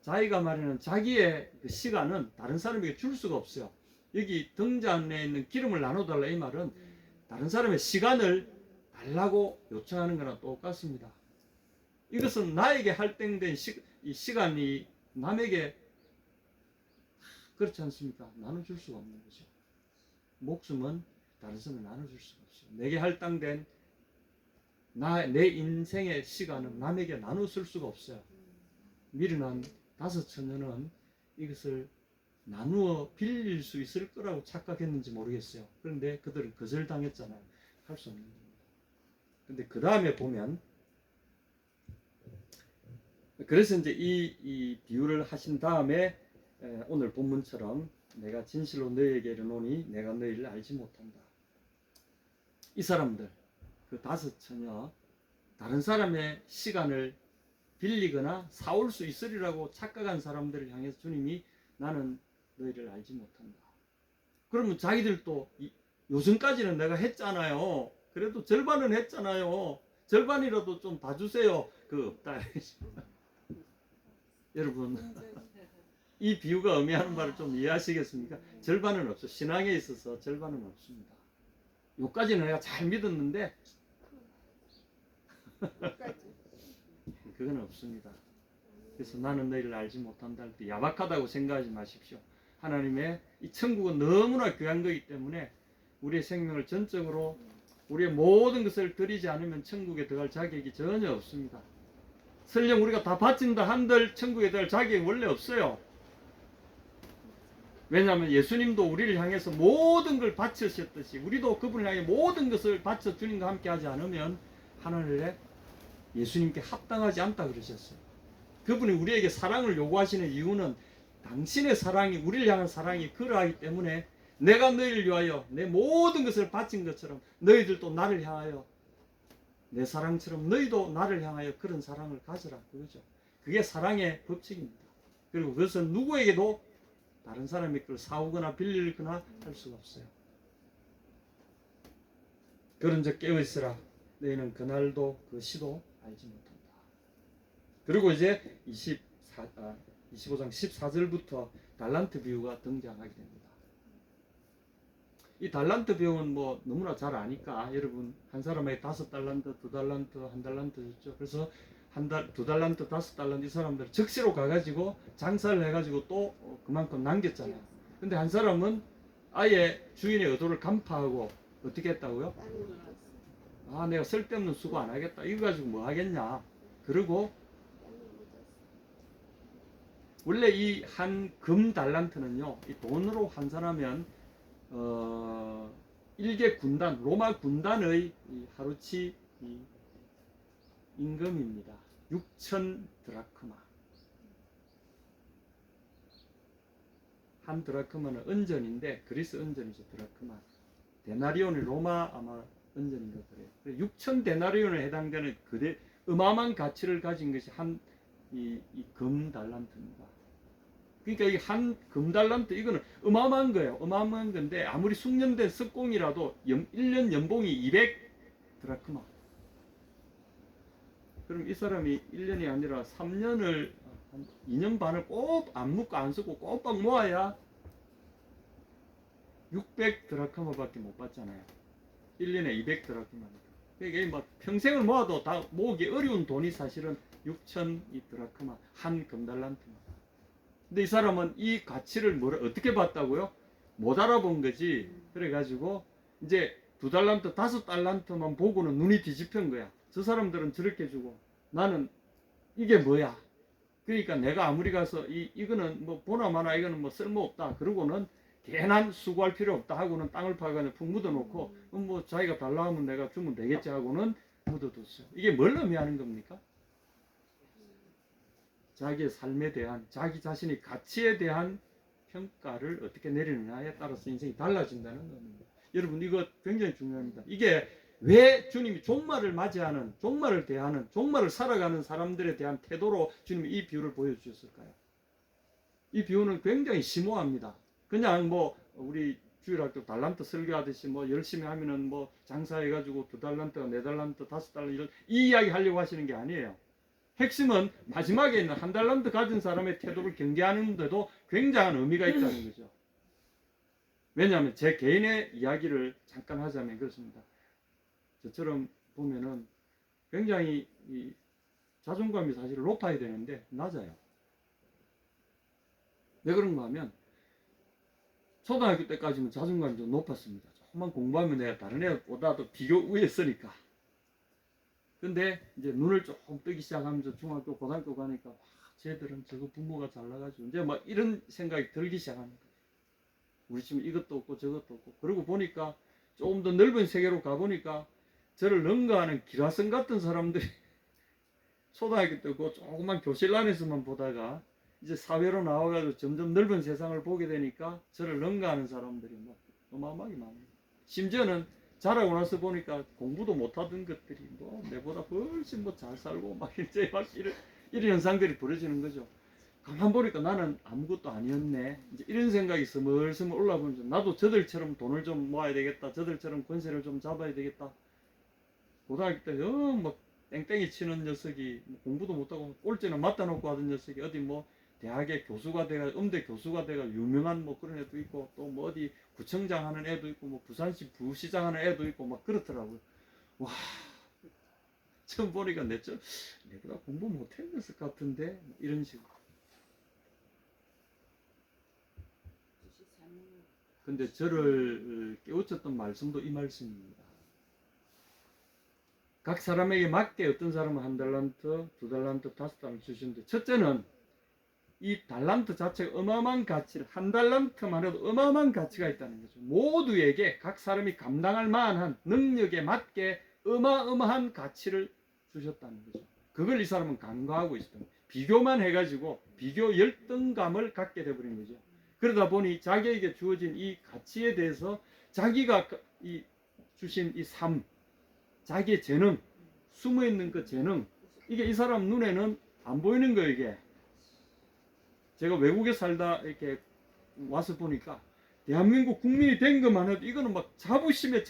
[SPEAKER 2] 자기가 말하는 자기의 그 시간은 다른 사람에게 줄 수가 없어요. 여기 등잔에 있는 기름을 나눠달라 이 말은 다른 사람의 시간을 달라고 요청하는 거랑 똑같습니다. 이것은 나에게 할당된 이 시간이 남에게 그렇지 않습니까? 나눠줄 수가 없는 거죠. 목숨은 다른 사람에 나눠줄 수가 없어요. 내게 할당된 내 인생의 시간은 남에게 나눠줄 수가 없어요. 미련한 다섯 처녀는 이것을 나누어 빌릴 수 있을 거라고 착각했는지 모르겠어요. 그런데 그들은 거절당했잖아요. 할 수 없는 겁니다. 근데 그 다음에 보면, 그래서 이제 이 비유를 하신 다음에 오늘 본문처럼 내가 진실로 너희에게 이르노니 내가 너희를 알지 못한다. 이 사람들, 그 다섯 처녀, 다른 사람의 시간을 빌리거나 사올 수 있으리라고 착각한 사람들을 향해서 주님이 나는 너희를 알지 못한다. 그러면 자기들도 요즘까지는 내가 했잖아요. 그래도 절반은 했잖아요. 절반이라도 좀 봐주세요. 그거 없다. 여러분, 이 비유가 의미하는 바를 좀 이해하시겠습니까? 절반은 없어. 신앙에 있어서 절반은 없습니다. 요까지는 내가 잘 믿었는데 그건 없습니다. 그래서 나는 너희를 알지 못한다 할 때 야박하다고 생각하지 마십시오. 하나님의 이 천국은 너무나 귀한 거기 때문에 우리의 생명을 전적으로 우리의 모든 것을 드리지 않으면 천국에 들어갈 자격이 전혀 없습니다. 설령 우리가 다 바친다 한들 천국에 들어갈 자격이 원래 없어요. 왜냐하면 예수님도 우리를 향해서 모든 걸 바치셨듯이 우리도 그분을 향해 모든 것을 바쳐 주님과 함께 하지 않으면 하늘에 예수님께 합당하지 않다 그러셨어요. 그분이 우리에게 사랑을 요구하시는 이유는 당신의 사랑이, 우리를 향한 사랑이 그러하기 때문에 내가 너희를 위하여 내 모든 것을 바친 것처럼 너희들도 나를 향하여 내 사랑처럼 너희도 나를 향하여 그런 사랑을 가져라, 그거죠. 그게 사랑의 법칙입니다. 그리고 그것은 누구에게도 다른 사람의 걸 사오거나 빌리거나 할 수가 없어요. 그런즉 깨어있으라. 너희는 그날도 그 시도 알지 못한다. 그리고 이제 25장 14절부터 달란트 비유가 등장하게 됩니다. 이 달란트 비유는 뭐 너무나 잘 아니까 여러분 한 사람에게 5달란트, 2달란트, 1달란트 줬죠. 그래서 2달란트, 5달란트 이 사람들 적시로 가가지고 장사를 해가지고 또 그만큼 남겼잖아요. 근데 한 사람은 아예 주인의 의도를 간파하고 어떻게 했다고요? 아, 내가 쓸데없는 수고 안 하겠다. 이거 가지고 뭐 하겠냐. 그리고 원래 이 한 금 달란트는요, 이 돈으로 환산하면 일개 군단, 로마 군단의 이 하루치 이 임금입니다. 6,000 드라크마. 한 드라크마는 은전인데 그리스 은전이죠. 드라크마. 데나리온이 로마 아마 은전인가 그래요. 6천 데나리온에 해당되는 그대 어마어마한 가치를 가진 것이 한 이 금달란트입니다. 그러니까 이 한 금달란트 이거는 어마어마한 거예요. 어마어마한 건데 아무리 숙련된 석공이라도 1년 연봉이 200 드라크마. 그럼 이 사람이 1년이 아니라 3년을 한 2년 반을 꼭 안 묻고 안 쓰고 꼭박 모아야 600 드라크마밖에 못 받잖아요. 1년에 200 드라크마니까. 그러니까 막 평생을 모아도 다 모으기 어려운 돈이 사실은 6천 이 드라크마 한 금달란트입니다. 근데 이 사람은 이 가치를 어떻게 봤다고요? 못 알아본 거지. 그래가지고 이제 2달란트, 5달란트만 보고는 눈이 뒤집힌 거야. 저 사람들은 저렇게 주고 나는 이게 뭐야? 그러니까 내가 아무리 가서 이거는 뭐 보나 마나 이거는 뭐 쓸모없다. 그러고는 괜한 수고할 필요 없다 하고는 땅을 파가지고 푹 묻어놓고 뭐 자기가 달라 하면 내가 주면 되겠지 하고는 묻어뒀어요. 이게 뭘 의미하는 겁니까? 자기의 삶에 대한 자기 자신의 가치에 대한 평가를 어떻게 내리느냐에 따라서 인생이 달라진다는 겁니다. 여러분 이거 굉장히 중요합니다. 이게 왜 주님이 종말을 맞이하는 종말을 대하는 종말을 살아가는 사람들에 대한 태도로 주님이 이 비유를 보여주셨을까요? 이 비유는 굉장히 심오합니다. 그냥 뭐 우리 주일학교 달란트 설교하듯이 뭐 열심히 하면은 뭐 장사해가지고 2달란트, 4달란트, 5달란트 이 이야기 하려고 하시는 게 아니에요. 핵심은 마지막에 있는 1달란트 가진 사람의 태도를 경계하는데도 굉장한 의미가 있다는 거죠. 왜냐하면 제 개인의 이야기를 잠깐 하자면 그렇습니다. 저처럼 보면은 굉장히 이 자존감이 사실 높아야 되는데 낮아요. 왜 그런가 하면 초등학교 때까지는 자존감이 좀 높았습니다. 조금만 공부하면 내가 다른 애보다도 비교 위에 서니까. 근데 이제 눈을 조금 뜨기 시작하면서 중학교, 고등학교 가니까 와, 쟤들은 저거 부모가 잘나가지고 이제 막 이런 생각이 들기 시작하는 거예요. 우리 집은 이것도 없고 저것도 없고. 그러고 보니까 조금 더 넓은 세계로 가보니까 저를 능가하는 기라성 같은 사람들이 초등학교 때 그 조그만 교실 안에서만 보다가 이제 사회로 나와가지고 점점 넓은 세상을 보게 되니까 저를 능가하는 사람들이 막 어마어마하게 많아요. 심지어는 자라고 나서 보니까 공부도 못하던 것들이 뭐 내보다 훨씬 뭐 잘 살고 막 이제 막 이런 현상들이 벌어지는 거죠. 가만 보니까 나는 아무것도 아니었네. 이제 이런 생각이 스멀스멀 올라오면서 나도 저들처럼 돈을 좀 모아야 되겠다. 저들처럼 권세를 좀 잡아야 되겠다. 고등학교 때 막 땡땡이 치는 녀석이 공부도 못하고 꼴찌는 맞다 놓고 하던 녀석이 어디 뭐 대학의 교수가 돼가 음대 교수가 돼가 유명한 뭐 그런 애도 있고 또 뭐 어디 구청장 하는 애도 있고 뭐 부산시 부시장 하는 애도 있고 막 그렇더라고요. 와 처음 보니까 내보다 공부 못했을 것 같은데 이런 식으로. 근데 저를 깨우쳤던 말씀도 이 말씀입니다. 각 사람에게 맞게 어떤 사람은 1달란트, 2달란트, 5달란트 주시는데 첫째는 이 달란트 자체가 어마어마한 가치를 1달란트만 해도 어마어마한 가치가 있다는 거죠. 모두에게 각 사람이 감당할 만한 능력에 맞게 어마어마한 가치를 주셨다는 거죠. 그걸 이 사람은 간과하고 있었던 거예요. 비교만 해가지고 비교 열등감을 갖게 돼버린 거죠. 그러다 보니 자기에게 주어진 이 가치에 대해서 자기가 주신 이 삶, 자기의 재능, 숨어있는 그 재능, 이게 이 사람 눈에는 안 보이는 거예요. 이게 제가 외국에 살다 이렇게 와서 보니까 대한민국 국민이 된 것만 해도 이거는 막 자부심을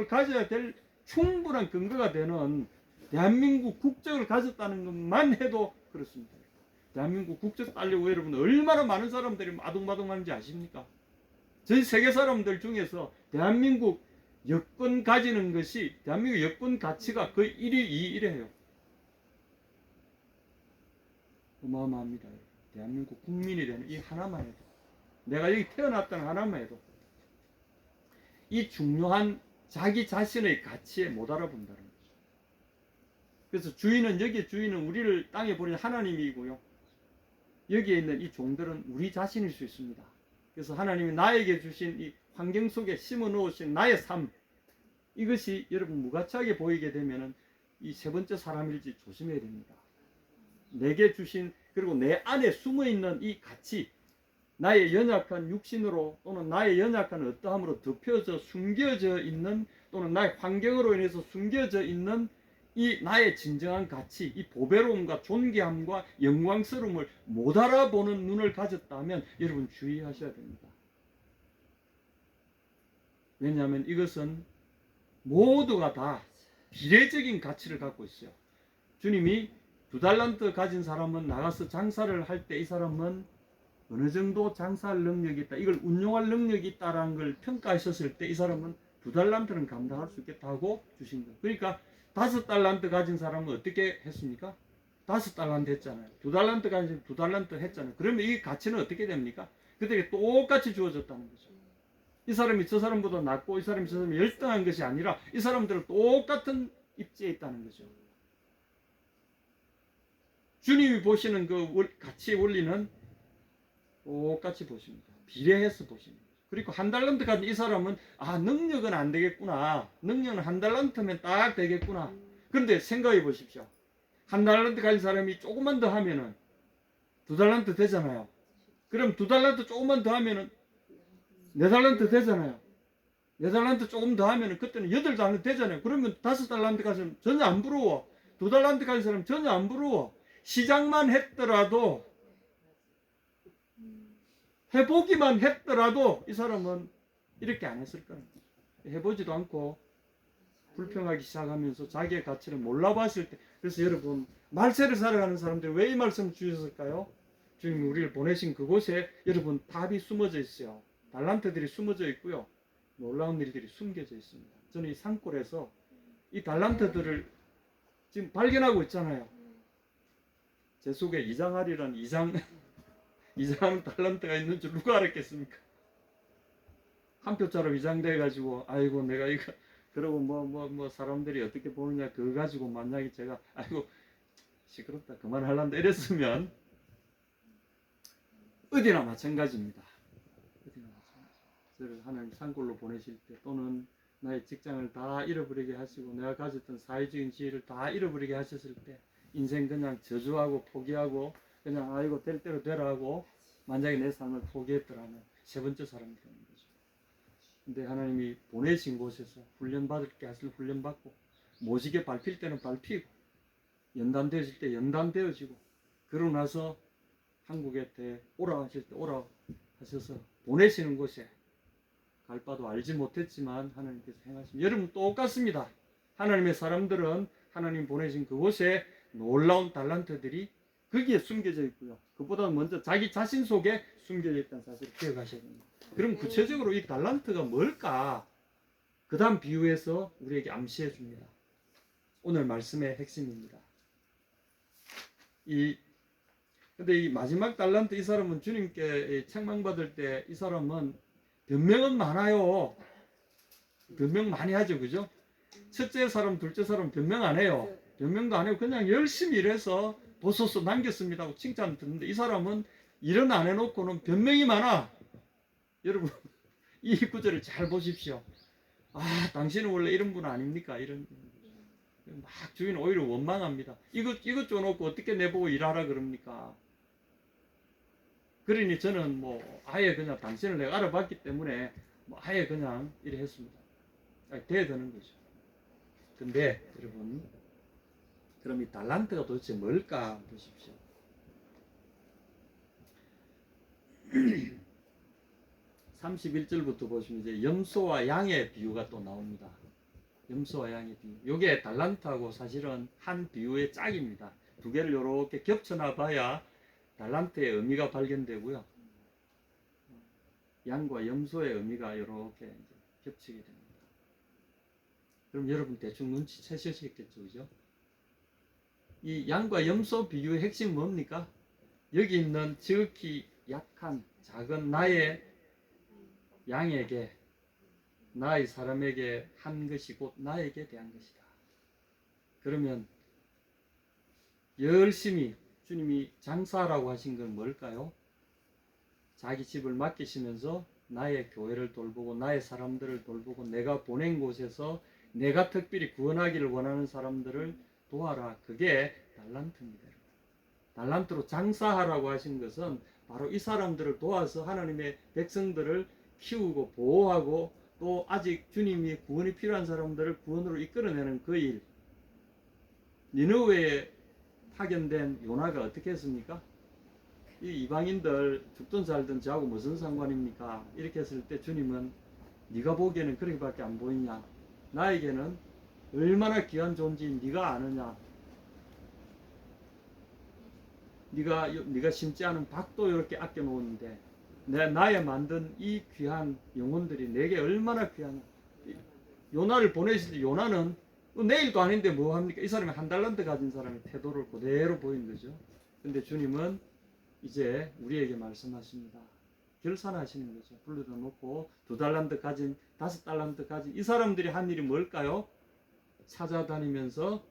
[SPEAKER 2] 가져야 될 충분한 근거가 되는 대한민국 국적을 가졌다는 것만 해도 그렇습니다. 대한민국 국적 따려고 여러분 얼마나 많은 사람들이 아둥바둥하는지 아십니까? 전 세계 사람들 중에서 대한민국 여권 가지는 것이 대한민국 여권 가치가 거의 1위, 2위래요. 어마어마합니다. 대한민국 국민이 되는 이 하나만 해도, 내가 여기 태어났다는 하나만 해도 이 중요한 자기 자신의 가치에 못 알아본다는 거죠. 그래서 여기에 주인은 우리를 땅에 보낸 하나님이고요. 여기에 있는 이 종들은 우리 자신일 수 있습니다. 그래서 하나님이 나에게 주신 이 환경 속에 심어 놓으신 나의 삶, 이것이 여러분 무가치하게 보이게 되면은 이 세 번째 사람일지 조심해야 됩니다. 내게 주신, 그리고 내 안에 숨어 있는 이 가치, 나의 연약한 육신으로 또는 나의 연약한 어떠함으로 덮여져 숨겨져 있는 또는 나의 환경으로 인해서 숨겨져 있는 이 나의 진정한 가치, 이 보배로움과 존귀함과 영광스러움을 못 알아보는 눈을 가졌다면 여러분 주의하셔야 됩니다. 왜냐하면 이것은 모두가 다 비례적인 가치를 갖고 있어요. 주님이 2달란트 가진 사람은 나가서 장사를 할 때 이 사람은 어느 정도 장사할 능력이 있다, 이걸 운용할 능력이 있다라는 걸 평가하셨을 때 이 사람은 2달란트는 감당할 수 있겠다고 주신 거예요. 그러니까 5달란트 가진 사람은 어떻게 했습니까? 5달란트 했잖아요. 2달란트 가진 2달란트 했잖아요. 그러면 이 가치는 어떻게 됩니까? 그들에게 똑같이 주어졌다는 거죠. 이 사람이 저 사람보다 낫고 이 사람이 저 사람이 열등한 것이 아니라 이 사람들은 똑같은 입지에 있다는 거죠. 주님이 보시는 그 가치의 원리는 똑같이 보십니다. 비례해서 보십니다. 그리고 1달란트 가진 이 사람은 능력은 안 되겠구나. 능력은 1달란트면 딱 되겠구나. 그런데 생각해 보십시오. 1달란트 가진 사람이 조금만 더 하면은 2달란트 되잖아요. 그럼 2달란트 조금만 더 하면은 4달란트 되잖아요. 4달란트 조금 더 하면은 그때는 8달란트 되잖아요. 그러면 5달란트 가진 사람 전혀 안 부러워. 2달란트 가진 사람 전혀 안 부러워. 시작만 했더라도, 해보기만 했더라도 이 사람은 이렇게 안 했을 거예요. 해보지도 않고 불평하기 시작하면서 자기의 가치를 몰라봤을 때, 그래서 여러분 말세를 살아가는 사람들이 왜 이 말씀을 주셨을까요? 주님이 우리를 보내신 그곳에 여러분 답이 숨어져 있어요. 달란트들이 숨어져 있고요, 놀라운 일들이 숨겨져 있습니다. 저는 이 산골에서 이 달란트들을 지금 발견하고 있잖아요. 제 속에 이장하리라는 이장하는 달란트가 있는 줄 누가 알았겠습니까? 한 표처럼 이장돼 가지고 아이고 내가 이거 그러고 뭐 사람들이 어떻게 보느냐 그거 가지고 만약에 제가 아이고 시끄럽다 그만하란다 이랬으면 어디나 마찬가지입니다. 어디나 마찬가지. 저를 하나님 산골로 보내실 때 또는 나의 직장을 다 잃어버리게 하시고 내가 가졌던 사회적인 지위를 다 잃어버리게 하셨을 때 인생 그냥 저주하고 포기하고 그냥 아이고 될 대로 되라 하고 만약에 내 삶을 포기했더라면 세 번째 사람이 되는 거죠. 근데 하나님이 보내신 곳에서 훈련받을 게 하실 훈련받고 모시게 밟힐 때는 밟히고 연단되어질 때 연단되어지고 그러고 나서 한국에 오라 하실 때 오라 하셔서 보내시는 곳에 갈 바도 알지 못했지만 하나님께서 행하십니다. 여러분 똑같습니다. 하나님의 사람들은 하나님 보내신 그곳에 놀라운 달란트들이 거기에 숨겨져 있고요. 그보다 먼저 자기 자신 속에 숨겨져 있다는 사실을 기억하셔야 됩니다. 그럼 구체적으로 이 달란트가 뭘까? 그 다음 비유에서 우리에게 암시해 줍니다. 오늘 말씀의 핵심입니다. 근데 이 마지막 달란트 이 사람은 주님께 책망받을 때 이 사람은 변명은 많아요. 변명 많이 하죠. 그죠? 첫째 사람, 둘째 사람 변명 안 해요. 변명도 안 해요. 그냥 열심히 일해서 보소서 남겼습니다 하고 칭찬 듣는데 이 사람은 일은 안 해놓고는 변명이 많아. 여러분 이 구절을 잘 보십시오. 당신은 원래 이런 분 아닙니까? 이런 막 주인 오히려 원망합니다. 이것 줘놓고 어떻게 내보고 일하라 그럽니까? 그러니 저는 아예 그냥 당신을 내가 알아봤기 때문에 아예 그냥 이래 했습니다. 돼야 되는 거죠. 근데 여러분 그럼 이 달란트가 도대체 뭘까 보십시오. 31절부터 보시면 이제 염소와 양의 비유가 또 나옵니다. 염소와 양의 비유. 이게 달란트하고 사실은 한 비유의 짝입니다. 두 개를 이렇게 겹쳐놔 봐야 달란트의 의미가 발견되고요. 양과 염소의 의미가 이렇게 겹치게 됩니다. 그럼 여러분 대충 눈치채셨겠죠, 그죠? 이 양과 염소 비유의 핵심은 뭡니까? 여기 있는 지극히 약한 작은 나의 양에게, 나의 사람에게 한 것이 곧 나에게 대한 것이다. 그러면 열심히 주님이 장사라고 하신 건 뭘까요? 자기 집을 맡기시면서 나의 교회를 돌보고 나의 사람들을 돌보고 내가 보낸 곳에서 내가 특별히 구원하기를 원하는 사람들을 도와라. 그게 달란트입니다. 달란트로 장사하라고 하신 것은 바로 이 사람들을 도와서 하나님의 백성들을 키우고 보호하고 또 아직 주님이 구원이 필요한 사람들을 구원으로 이끌어내는 그 일. 니느웨에 파견된 요나가 어떻게 했습니까? 이 이방인들 죽든 살든 저하고 무슨 상관입니까? 이렇게 했을 때 주님은 네가 보기에는 그렇게밖에 안 보이냐? 나에게는 얼마나 귀한 존재인 네가 아느냐? 네가 심지 않은 밭도 이렇게 아껴 놓았는데 나의 만든 이 귀한 영혼들이 내게 얼마나 귀하냐? 요나를 보내실 때 요나는 내일도 아닌데 뭐 합니까? 이 사람이 한 달란트 가진 사람의 태도를 그대로 보인 거죠. 근데 주님은 이제 우리에게 말씀하십니다. 결산하시는 거죠. 불러다 놓고 2달란트 가진 5달란트 가진 이 사람들이 한 일이 뭘까요? 찾아다니면서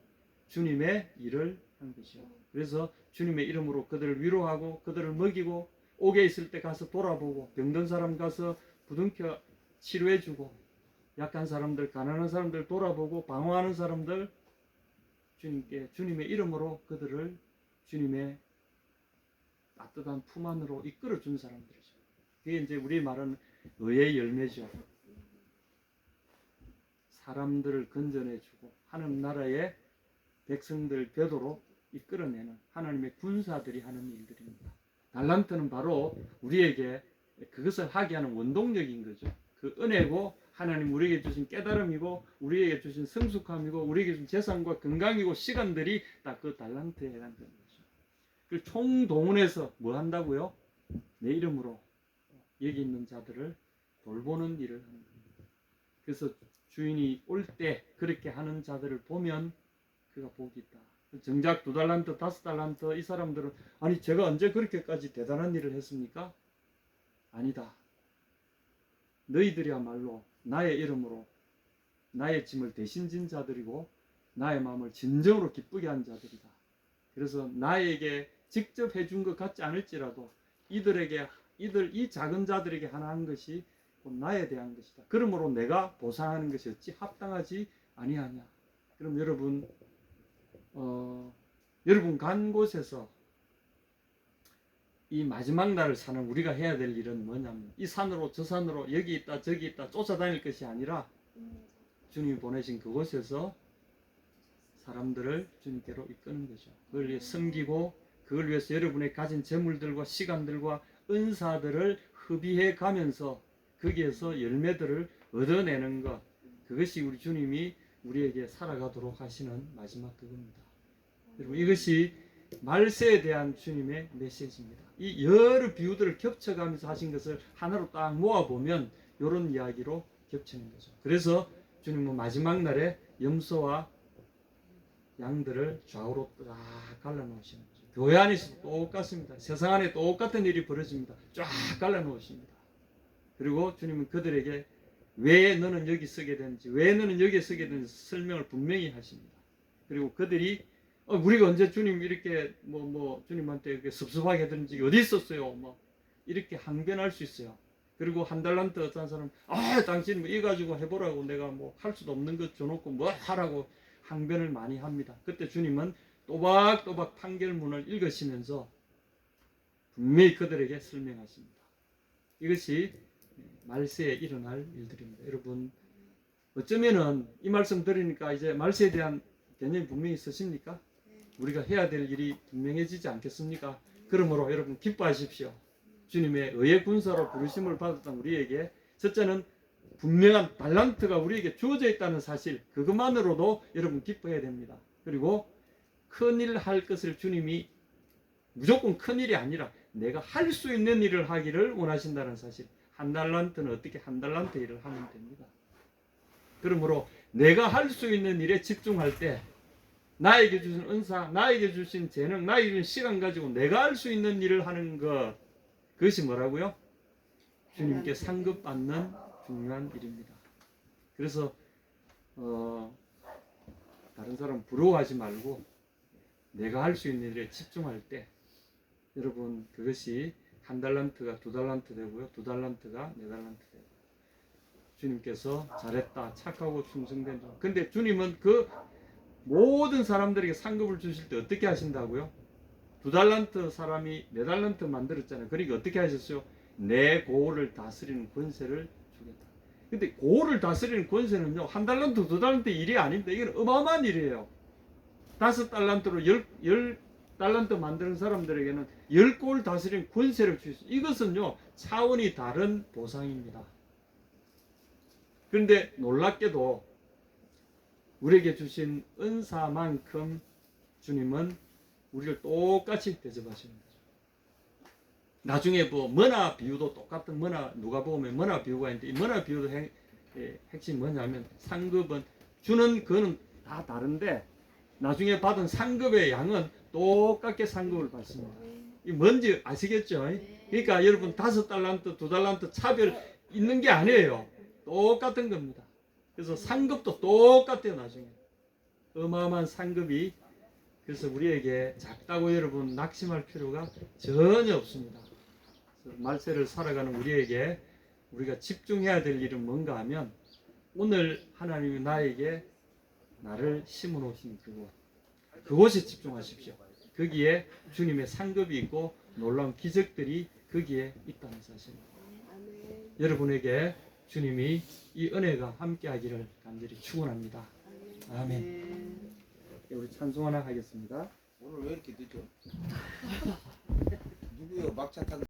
[SPEAKER 2] 주님의 일을 한 것이요. 그래서 주님의 이름으로 그들을 위로하고 그들을 먹이고 옥에 있을 때 가서 돌아보고 병든 사람 가서 부둥켜 치료해주고 약한 사람들, 가난한 사람들 돌아보고 방황하는 사람들 주님의 이름으로 그들을 주님의 따뜻한 품 안으로 이끌어준 사람들이죠. 그게 이제 우리 말하는 의의 열매죠. 사람들을 건져내주고 하나님 나라의 백성들 궤도로 이끌어내는 하나님의 군사들이 하는 일들입니다. 달란트는 바로 우리에게 그것을 하게 하는 원동력인 거죠. 그 은혜고 하나님 우리에게 주신 깨달음이고 우리에게 주신 성숙함이고 우리에게 주신 재산과 건강이고 시간들이 다 그 달란트에 해당되는 거죠. 그 총동원해서 뭐 한다고요? 내 이름으로 여기 있는 자들을 돌보는 일을 하는 겁니다. 그래서 주인이 올 때 그렇게 하는 자들을 보면 그가 복이 있다. 정작 2달란트, 5달란트 이 사람들은 아니 제가 언제 그렇게까지 대단한 일을 했습니까? 아니다. 너희들이야말로 나의 이름으로 나의 짐을 대신 진 자들이고 나의 마음을 진정으로 기쁘게 한 자들이다. 그래서 나에게 직접 해준 것 같지 않을지라도 이 작은 자들에게 하나 한 것이 곧 나에 대한 것이다. 그러므로 내가 보상하는 것이 어찌 합당하지 아니하냐. 그럼 여러분 간 곳에서 이 마지막 날을 사는 우리가 해야 될 일은 뭐냐면 이 산으로 저 산으로 여기 있다 저기 있다 쫓아다닐 것이 아니라 주님이 보내신 그곳에서 사람들을 주님께로 이끄는 거죠. 그걸 위해 섬기고 그걸 위해서 여러분의 가진 재물들과 시간들과 은사들을 허비해 가면서 거기에서 열매들을 얻어내는 것, 그것이 우리 주님이 우리에게 살아가도록 하시는 마지막 그겁니다. 여러분 이것이 말세에 대한 주님의 메시지입니다. 이 여러 비유들을 겹쳐가면서 하신 것을 하나로 딱 모아보면 이런 이야기로 겹치는 거죠. 그래서 주님은 마지막 날에 염소와 양들을 좌우로 딱 갈라놓으시는 거죠. 교회 안에서도 똑같습니다. 세상 안에 똑같은 일이 벌어집니다. 쫙 갈라놓으십니다. 그리고 주님은 그들에게 왜 너는 여기 서게 되는지, 왜 너는 여기에 서게 되는지 설명을 분명히 하십니다. 그리고 그들이 우리가 언제 주님 이렇게 주님한테 이렇게 섭섭하게 하던 적이 어디 있었어요? 이렇게 항변할 수 있어요. 그리고 1달란트 어떤 사람 당신 이 가지고 해보라고 내가 할 수도 없는 것 줘놓고 뭐 하라고 항변을 많이 합니다. 그때 주님은 또박또박 판결문을 읽으시면서 분명히 그들에게 설명하십니다. 이것이 말세에 일어날 일들입니다. 여러분 어쩌면은 이 말씀 들으니까 이제 말세에 대한 개념이 분명히 있으십니까? 우리가 해야 될 일이 분명해지지 않겠습니까? 그러므로 여러분 기뻐하십시오. 주님의 의의 군사로 부르심을 받았던 우리에게 첫째는 분명한 달란트가 우리에게 주어져 있다는 사실, 그것만으로도 여러분 기뻐해야 됩니다. 그리고 큰일 할 것을 주님이 무조건 큰일이 아니라 내가 할 수 있는 일을 하기를 원하신다는 사실. 1달란트는 어떻게 1달란트 일을 하면 됩니다. 그러므로 내가 할 수 있는 일에 집중할 때 나에게 주신 은사, 나에게 주신 재능, 나에게 주신 시간 가지고 내가 할 수 있는 일을 하는 것, 그것이 뭐라고요? 주님께 상급받는 중요한 일입니다. 그래서 다른 사람 부러워하지 말고 내가 할 수 있는 일에 집중할 때 여러분 그것이 1달란트가 2달란트 되고요, 2달란트가 4달란트 되고 주님께서 잘했다, 착하고 충성된 자. 근데 주님은 그 모든 사람들에게 상급을 주실 때 어떻게 하신다고요? 2달란트 사람이 4달란트 만들었잖아요. 그러니까 어떻게 하셨어요? 내 고을을 다스리는 권세를 주겠다. 근데 고을을 다스리는 권세는요, 1달란트, 2달란트 일이 아닙니다. 이건 어마어마한 일이에요. 5달란트로 10달란트 만드는 사람들에게는 10고을 다스리는 권세를 주셨어요. 이것은요, 차원이 다른 보상입니다. 그런데 놀랍게도 우리에게 주신 은사만큼 주님은 우리를 똑같이 대접하십니다. 나중에 뭐 머나 비유도 똑같은 머나 누가 보면 머나 비유가 있는데 이 머나 비유도 핵심이 뭐냐면 상급은 주는 그는 다 다른데 나중에 받은 상급의 양은 똑같게 상급을 받습니다. 이 뭔지 아시겠죠? 그러니까 여러분 5달란트, 2달란트 차별 있는 게 아니에요. 똑같은 겁니다. 그래서 상급도 똑같아요. 나중에 어마어마한 상급이. 그래서 우리에게 작다고 여러분 낙심할 필요가 전혀 없습니다. 말세를 살아가는 우리에게 우리가 집중해야 될 일은 뭔가 하면 오늘 하나님이 나에게 나를 심어 놓으신 그곳에 집중하십시오. 거기에 주님의 상급이 있고 놀라운 기적들이 거기에 있다는 사실입니다. 여러분에게 주님이 이 은혜가 함께하기를 간절히 축원합니다. 아멘. 우리 찬송 하나 하겠습니다.
[SPEAKER 4] 오늘 왜 이렇게 늦어? 누구요? 막차 타고